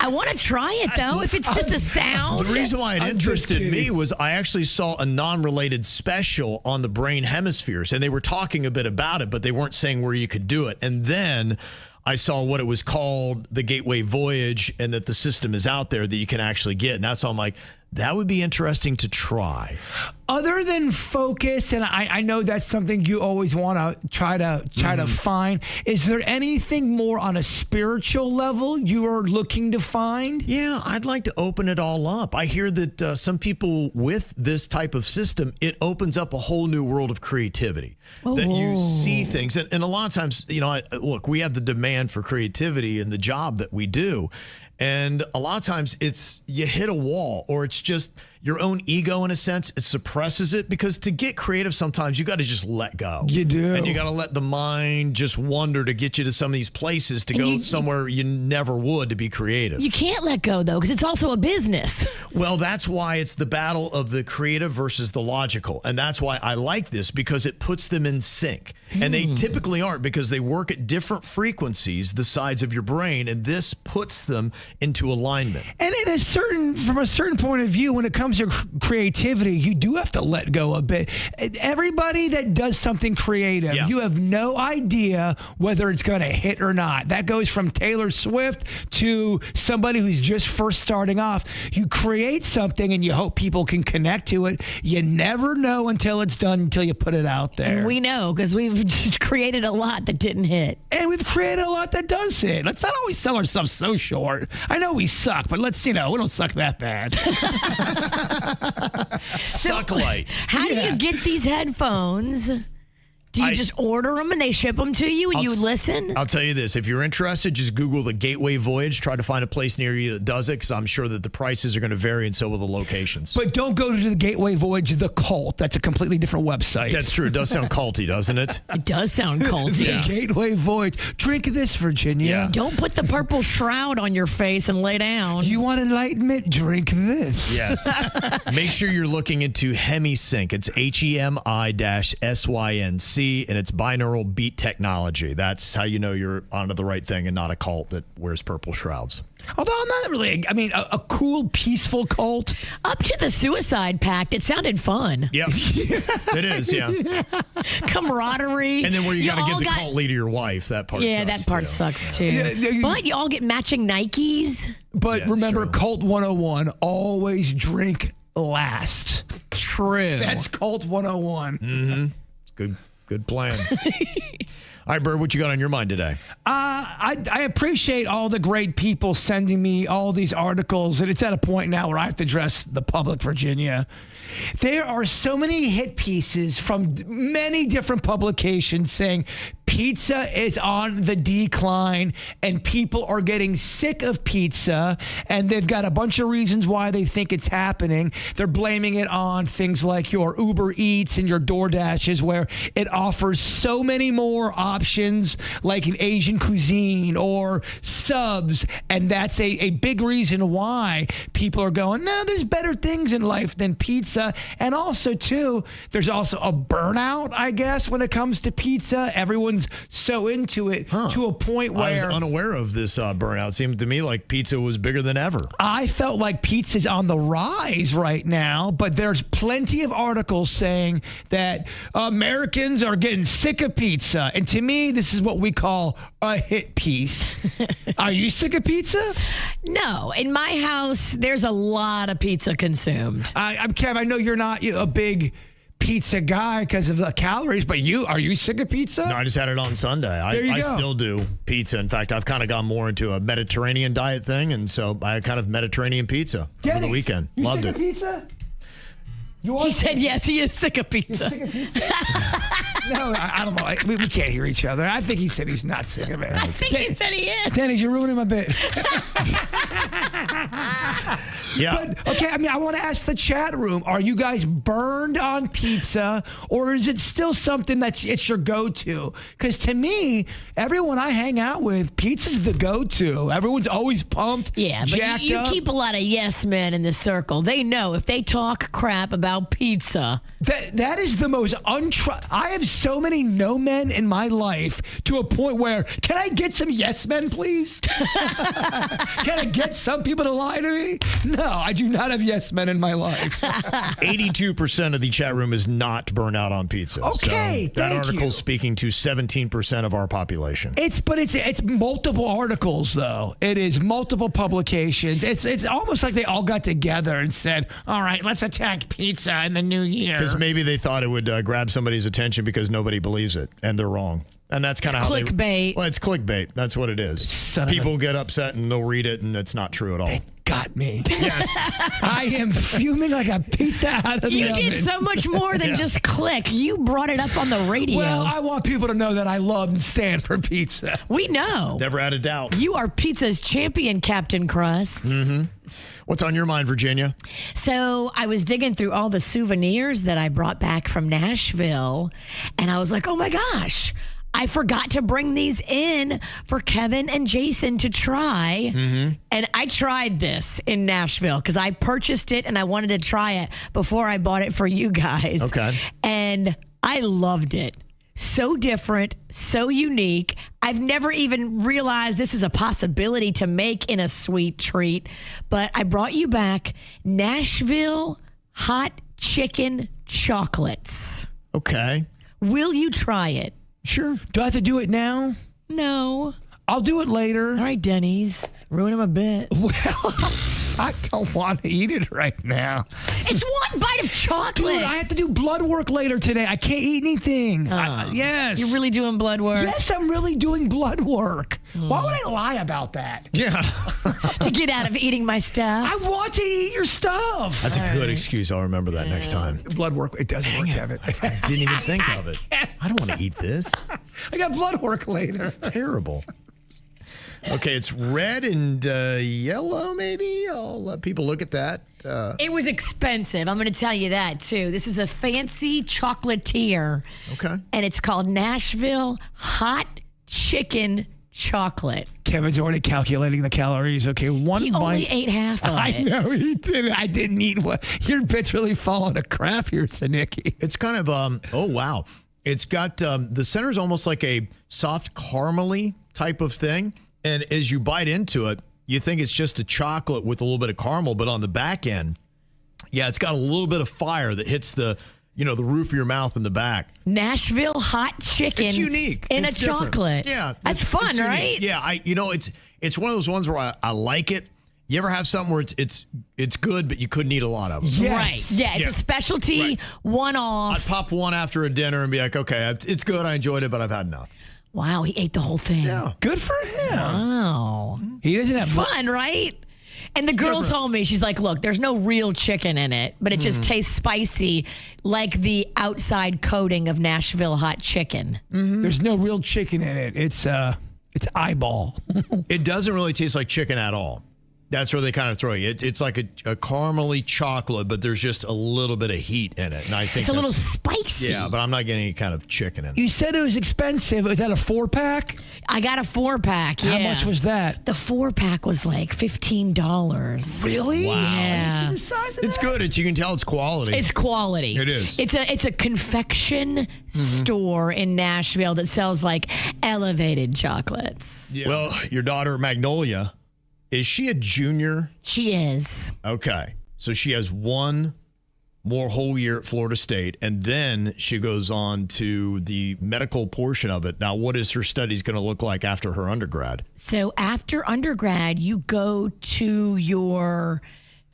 I want to try it, though, if it's just a sound. The reason why it interested me was I actually saw a non-related special on the brain hemispheres, and they were talking a bit about it, but they weren't saying where you could do it. And then I saw what it was called, the Gateway Voyage, and that the system is out there that you can actually get. And that's all I'm like, that would be interesting to try. Other than focus, and I know that's something you always want to try to find, is there anything more on a spiritual level you are looking to find? Yeah, I'd like to open it all up. I hear that some people with this type of system, it opens up a whole new world of creativity. That you see things. And a lot of times, look, we have the demand for creativity in the job that we do. And a lot of times it's you hit a wall, or it's just your own ego in a sense. It suppresses it, because to get creative sometimes you got to just let go. You do. And you got to let the mind just wander to get you to some of these places to go somewhere you never would to be creative. You can't let go, though, because it's also a business. Well, that's why it's the battle of the creative versus the logical. And that's why I like this, because it puts them in sync. And they typically aren't, because they work at different frequencies, the sides of your brain, and this puts them into alignment. And from a certain point of view, when it comes to creativity, you do have to let go a bit. Everybody that does something creative, you have no idea whether it's going to hit or not. That goes from Taylor Swift to somebody who's just first starting off. You create something and you hope people can connect to it. You never know until it's done, until you put it out there. And we know, because we've created a lot that didn't hit. And we've created a lot that does hit. Let's not always sell ourselves so short. I know we suck, but let's, we don't suck that bad. Suck light. How do you get these headphones? Do you just order them and they ship them to you and you listen? I'll tell you this. If you're interested, just Google the Gateway Voyage. Try to find a place near you that does it, because I'm sure that the prices are going to vary, and so will the locations. But don't go to the Gateway Voyage, the cult. That's a completely different website. That's true. It does sound culty, doesn't it? It does sound culty. The Gateway Voyage. Drink this, Virginia. Yeah. Don't put the purple shroud on your face and lay down. You want enlightenment? Drink this. Yes. Make sure you're looking into HemiSync. It's HEMI-SYNC. frequency and it's binaural beat technology. That's how you know you're onto the right thing and not a cult that wears purple shrouds. Although I'm not really, a cool, peaceful cult. Up to the suicide pact, it sounded fun. Yep. It is, yeah. Camaraderie. And then where you got to give the cult leader your wife, that part sucks. Yeah, that part sucks too. But you all get matching Nikes. But remember, Cult 101, always drink last. True. That's Cult 101. Mm-hmm. It's good plan. All right, Bird, what you got on your mind today? I appreciate all the great people sending me all these articles, and it's at a point now where I have to address the public, Virginia. There are so many hit pieces from many different publications saying pizza is on the decline and people are getting sick of pizza, and they've got a bunch of reasons why they think it's happening. They're blaming it on things like your Uber Eats and your DoorDashes, where it offers so many more options like an Asian cuisine or subs, and that's a big reason why people are going, no, there's better things in life than pizza. And also, too, there's also a burnout, I guess, when it comes to pizza. Everyone's so into it to a point where... I was unaware of this burnout. It seemed to me like pizza was bigger than ever. I felt like pizza's on the rise right now, but there's plenty of articles saying that Americans are getting sick of pizza. And to me, this is what we call a hit piece. Are you sick of pizza? No. In my house, there's a lot of pizza consumed. I'm Kev, I know you're not a big pizza guy because of the calories, but are you sick of pizza? No, I just had it on Sunday. I still do pizza. In fact, I've kind of gone more into a Mediterranean diet thing, and so I had kind of Mediterranean pizza over the weekend. Loved it. Pizza? He said yes, he is sick of pizza. Sick of pizza? No, I don't know. We can't hear each other. I think he said he's not sick of it. I think he said he is. Dennis, you're ruining my bit. Yeah. But, okay, I want to ask the chat room, are you guys burned on pizza, or is it still something it's your go-to? Because to me, everyone I hang out with, pizza's the go-to. Everyone's always pumped, jacked you up. keep a lot of yes men in the circle. They know if they talk crap about pizza. That is the most I have so many no men in my life to a point where, can I get some yes men, please? Can I get some people to lie to me? No, I do not have yes men in my life. 82% of the chat room is not burnt out on pizza. Okay, so that article's speaking to 17% of our population. It's multiple articles though. It is multiple publications. It's almost like they all got together and said, "All right, let's attack pizza in the new year." Because maybe they thought it would grab somebody's attention because nobody believes it, and they're wrong. And that's kind of how clickbait. Well, it's clickbait. That's what it is. People get upset and they'll read it, and it's not true at all. They got me. Yes. I am fuming like a pizza out of the oven. You did so much more than just click. You brought it up on the radio. Well, I want people to know that I love and stand for pizza. We know. Never had a doubt. You are pizza's champion, Captain Crust. Mm-hmm. What's on your mind, Virginia? So I was digging through all the souvenirs that I brought back from Nashville, and I was like, oh my gosh, I forgot to bring these in for Kevin and Jason to try. Mm-hmm. And I tried this in Nashville because I purchased it and I wanted to try it before I bought it for you guys. Okay. And I loved it. So different, so unique. I've never even realized this is a possibility to make in a sweet treat. But I brought you back Nashville hot chicken chocolates. Okay. Will you try it? Sure. Do I have to do it now? No. I'll do it later. All right, Denny's. Ruin him a bit. Well, I don't want to eat it right now. It's one bite of chocolate. Dude, I have to do blood work later today. I can't eat anything. Yes. You're really doing blood work? Yes, I'm really doing blood work. Why would I lie about that? Yeah. To get out of eating my stuff. I want to eat your stuff. That's a good excuse. I'll remember that next time. Blood work. It doesn't work, Kevin. I didn't even think of it. I don't want to eat this. I got blood work later. It's terrible. Okay, it's red and yellow, maybe. I'll let people look at that. It was expensive. I'm going to tell you that, too. This is a fancy chocolatier. Okay. And it's called Nashville Hot Chicken Chocolate. Kevin's already calculating the calories. Okay, one he bite. He only ate half of it. I know he didn't. I didn't eat one. Your bit's really falling to crap here, Sanicki. It's kind of, oh, wow. It's got the center's almost like a soft caramely type of thing. And as you bite into it, you think it's just a chocolate with a little bit of caramel, but on the back end, yeah, it's got a little bit of fire that hits the roof of your mouth in the back. Nashville hot chicken. It's unique. In It's a chocolate. Yeah. That's fun, right? Yeah, it's one of those ones where I like it. You ever have something where it's good, but you couldn't eat a lot of it? Yes. Right. Yeah, it's a specialty, one-off. I'd pop one after a dinner and be like, okay, it's good. I enjoyed it, but I've had enough. Wow, he ate the whole thing. Yeah. Good for him. Wow. He doesn't have It's fun, right? And the girl told me, she's like, look, there's no real chicken in it, but it just tastes spicy like the outside coating of Nashville hot chicken. There's no real chicken in it. It's eyeball. It doesn't really taste like chicken at all. That's where they kind of throw you. It's like a caramely chocolate, but there's just a little bit of heat in it. And I think it's a little spicy. Yeah, but I'm not getting any kind of chicken in it. You said it was expensive. Was that a 4-pack? I got a 4-pack, yeah. How much was that? The 4-pack was like $15. Really? Wow. Yeah. It's good. You can tell it's quality. It's quality. It is. It's a confection store in Nashville that sells like elevated chocolates. Yeah. Well, your daughter, Magnolia, is she a junior? She is. Okay. So she has one more whole year at Florida State, and then she goes on to the medical portion of it. Now, what is her studies going to look like after her undergrad? So after undergrad, you go to your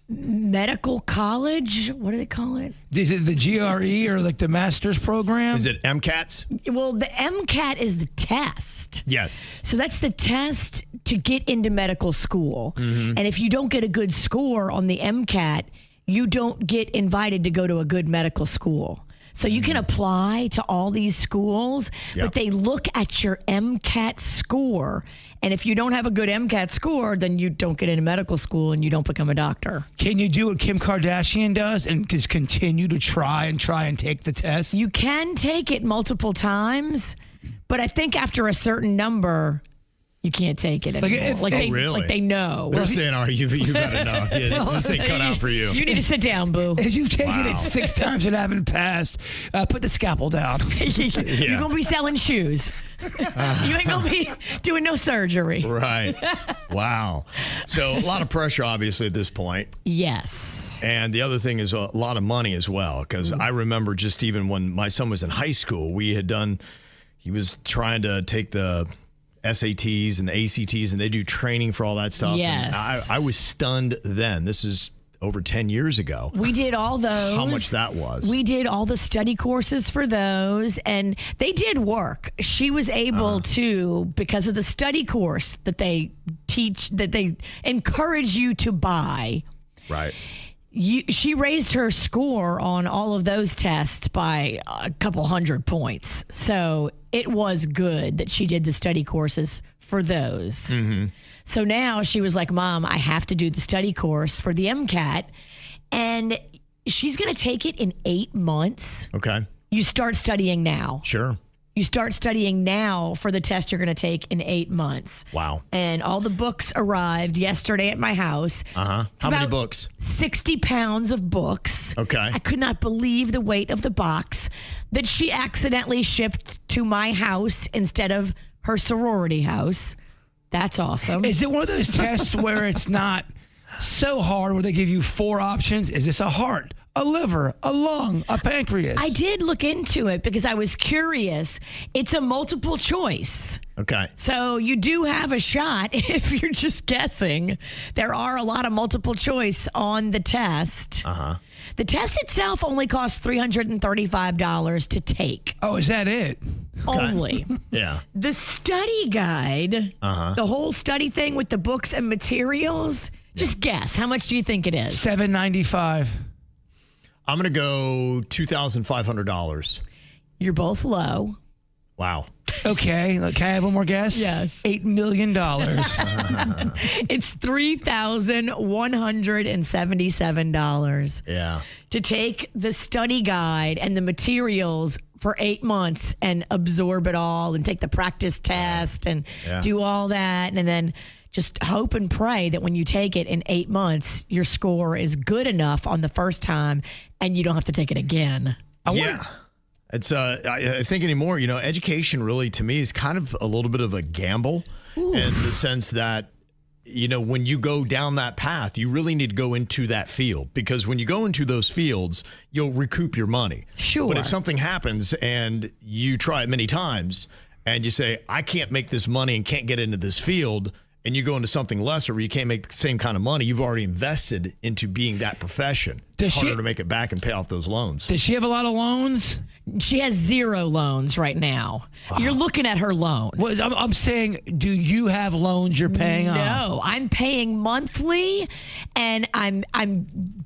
medical college. What do they call it? Is it the GRE or like the master's program? Is it MCATs? Well, the MCAT is the test. Yes. So that's the test to get into medical school. And if you don't get a good score on the MCAT, you don't get invited to go to a good medical school. So you can apply to all these schools, but they look at your MCAT score. And if you don't have a good MCAT score, then you don't get into medical school and you don't become a doctor. Can you do what Kim Kardashian does and just continue to try and take the test? You can take it multiple times, but I think after a certain number, you can't take it anymore. Really? Like they know. They're saying, you've got enough. Yeah, this ain't cut out for you. You need to sit down, boo. If you've taken it 6 times and haven't passed, put the scalpel down. You're going to be selling shoes. You ain't going to be doing no surgery. Right. Wow. So a lot of pressure, obviously, at this point. Yes. And the other thing is a lot of money as well, because I remember just even when my son was in high school, he was trying to take the SATs and the ACTs, and they do training for all that stuff. Yes. And I was stunned then. This is over 10 years ago. We did all those. How much that was. We did all the study courses for those, and they did work. She was able to, because of the study course that they teach, that they encourage you to buy. Right. She raised her score on all of those tests by a couple 100 points. So it was good that she did the study courses for those. So now she was like, Mom, I have to do the study course for the MCAT. And she's going to take it in 8 months. Okay. You start studying now. Sure. You start studying now for the test you're going to take in 8 months. Wow. And all the books arrived yesterday at my house. How many books? 60 pounds of books. Okay. I could not believe the weight of the box that she accidentally shipped to my house instead of her sorority house. That's awesome. Is it one of those tests where it's not so hard where they give you 4 options? Is this a heart, a liver, a lung, a pancreas? I did look into it because I was curious. It's a multiple choice. Okay. So you do have a shot if you're just guessing. There are a lot of multiple choice on the test. The test itself only costs $335 to take. Oh, is that it? Only. Yeah. The study guide, the whole study thing with the books and materials, just guess. How much do you think it is? $795. I'm going to go $2,500. You're both low. Wow. Okay. Can I have one more guess? Yes. $8 million. It's $3,177. Yeah. To take the study guide and the materials for 8 months and absorb it all and take the practice test and do all that. And then just hope and pray that when you take it in 8 months, your score is good enough on the first time and you don't have to take it again. Yeah. It's I think anymore, education really to me is kind of a little bit of a gamble in the sense that, when you go down that path, you really need to go into that field, because when you go into those fields, you'll recoup your money. Sure. But if something happens and you try it many times and you say, I can't make this money and can't get into this field, and you go into something lesser where you can't make the same kind of money, you've already invested into being that profession. It's harder to make it back and pay off those loans. Does she have a lot of loans? She has 0 loans right now. You're looking at her loan. Well, I'm saying, do you have loans you're paying off? No, I'm paying monthly, and I'm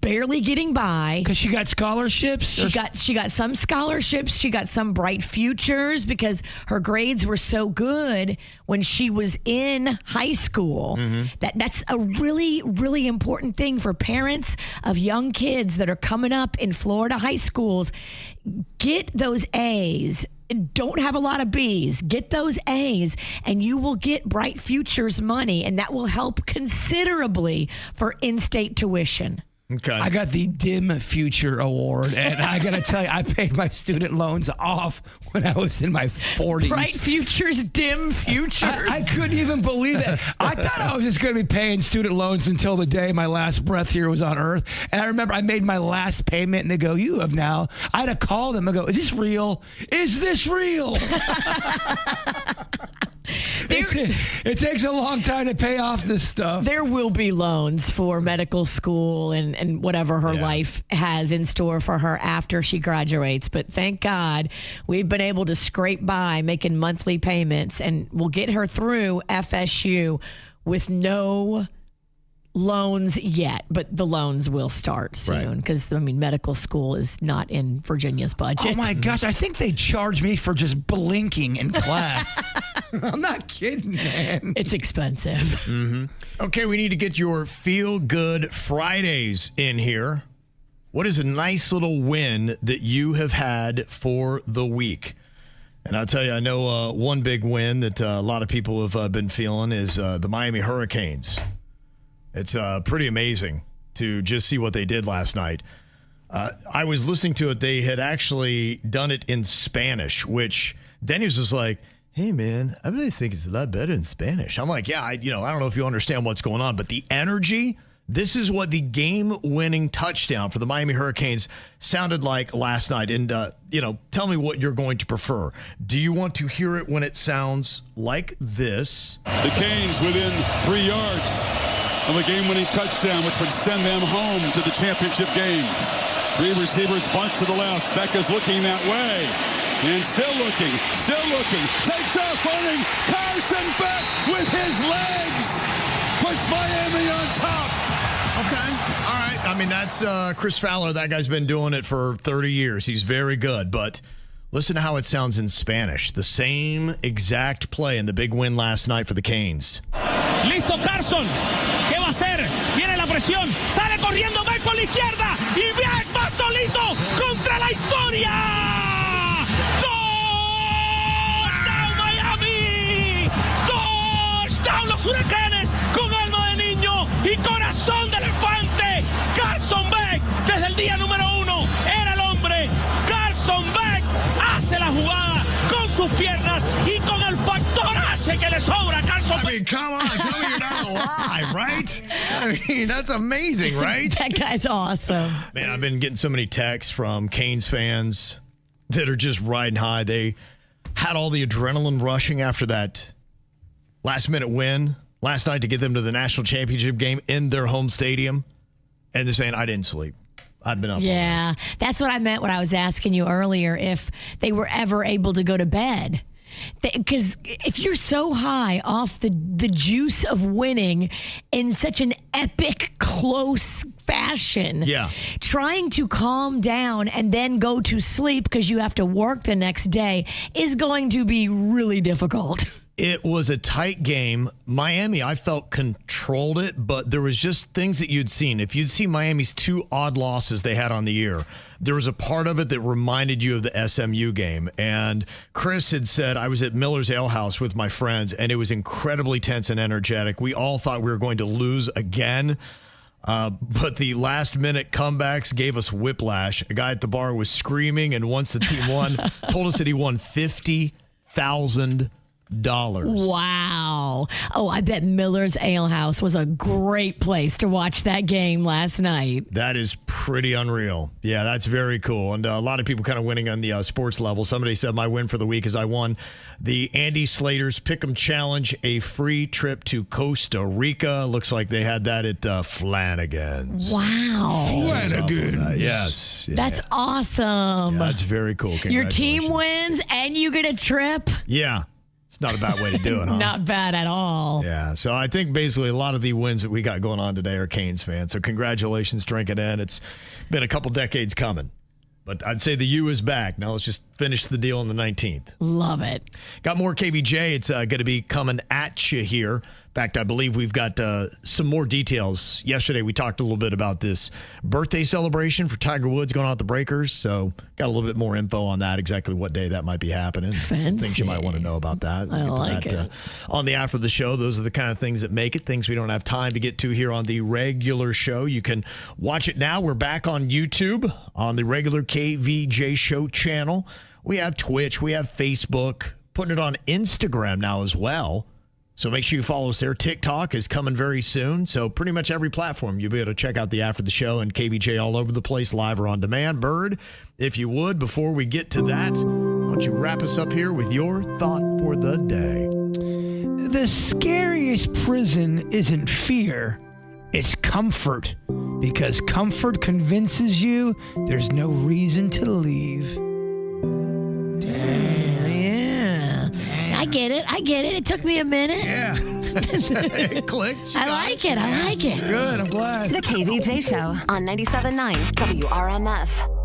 barely getting by. Because she got scholarships? She got some scholarships. She got some bright futures because her grades were so good when she was in high school. That's a really, really important thing for parents of young kids that are coming up in Florida high schools. Get those A's. Don't have a lot of B's. Get those A's, and you will get Bright Futures money, and that will help considerably for in-state tuition. Okay. I got the DIM Future Award, and I got to tell you, I paid my student loans off when I was in my 40s. Bright Futures, DIM Futures. I couldn't even believe it. I thought I was just going to be paying student loans until the day my last breath here was on earth. And I remember I made my last payment, and they go, you have now. I had to call them and go, is this real? Is this real? It takes a long time to pay off this stuff. There will be loans for medical school and whatever her life has in store for her after she graduates. But thank God we've been able to scrape by making monthly payments, and we'll get her through FSU with no loans yet, but the loans will start soon because medical school is not in Virginia's budget. Oh my gosh, I think they charge me for just blinking in class. I'm not kidding, man. It's expensive. Okay, we need to get your Feel Good Fridays in here. What is a nice little win that you have had for the week? And I'll tell you, I know one big win that a lot of people have been feeling is the Miami Hurricanes. It's pretty amazing to just see what they did last night. I was listening to it. They had actually done it in Spanish, which Denny's was like, hey, man, I really think it's a lot better in Spanish. I'm like, yeah, I don't know if you understand what's going on, but the energy, this is what the game-winning touchdown for the Miami Hurricanes sounded like last night. And, tell me what you're going to prefer. Do you want to hear it when it sounds like this? The Canes within 3 yards of a game-winning touchdown, which would send them home to the championship game. 3 receivers bunch to the left. Becca's looking that way. And still looking, takes off running. Carson Beck with his legs puts Miami on top. Okay, all right. I mean, that's Chris Fowler. That guy's been doing it for 30 years. He's very good, but listen to how it sounds in Spanish. The same exact play in the big win last night for the Canes. Listo Carson. ¿Qué va a hacer? Viene la presión. Sale corriendo Beck por la izquierda. Y Beck va solito contra la historia. Los Huracanes con alma de niño y corazón de elefante. Carson Beck, desde el día número 1, era el hombre. Carson Beck hace la jugada con sus piernas y con el factor H que le sobra. Carson Beck. Come on, tell me you're not alive, right? I mean, that's amazing, right? That guy's awesome. Man, I've been getting so many texts from Canes fans that are just riding high. They had all the adrenaline rushing after that last-minute win last night to get them to the national championship game in their home stadium. And they're saying, I didn't sleep. I've been up. Yeah, that's what I meant when I was asking you earlier if they were ever able to go to bed. Because if you're so high off the juice of winning in such an epic, close fashion, trying to calm down and then go to sleep because you have to work the next day is going to be really difficult. It was a tight game. Miami, I felt, controlled it, but there was just things that you'd seen. If you'd seen Miami's 2 odd losses they had on the year, there was a part of it that reminded you of the SMU game. And Chris had said, I was at Miller's Ale House with my friends, and it was incredibly tense and energetic. We all thought we were going to lose again. But the last-minute comebacks gave us whiplash. A guy at the bar was screaming, and once the team won, told us that he won $50,000. Wow. Oh, I bet Miller's Ale House was a great place to watch that game last night. That is pretty unreal. Yeah, that's very cool. And a lot of people kind of winning on the sports level. Somebody said my win for the week is I won the Andy Slater's Pick'em Challenge, a free trip to Costa Rica. Looks like they had that at Flanagan's. Wow. Flanagan's. Yes. Yeah. That's awesome. Yeah, that's very cool. Your team wins and you get a trip. Yeah. It's not a bad way to do it, huh? Not bad at all. Yeah, so I think basically a lot of the wins that we got going on today are Canes fans. So congratulations, drink it in. It's been a couple decades coming. But I'd say the U is back. Now let's just finish the deal on the 19th. Love it. Got more KVJ. It's going to be coming at you here. In fact, I believe we've got some more details. Yesterday, we talked a little bit about this birthday celebration for Tiger Woods going on at the Breakers. So got a little bit more info on that, exactly what day that might be happening. Fancy. Some things you might want to know about that. I like it. On the After the Show, those are the kind of things that make it, things we don't have time to get to here on the regular show. You can watch it now. We're back on YouTube on the regular KVJ Show channel. We have Twitch. We have Facebook. Putting it on Instagram now as well. So make sure you follow us there. TikTok is coming very soon. So pretty much every platform, you'll be able to check out the After the Show and KVJ all over the place, live or on demand. Bird, if you would, before we get to that, why don't you wrap us up here with your thought for the day? The scariest prison isn't fear, it's comfort. Because comfort convinces you there's no reason to leave. I get it. It took me a minute. Yeah. It clicked. I like it. Good, I'm glad. The KVJ Show on 97.9 WRMF.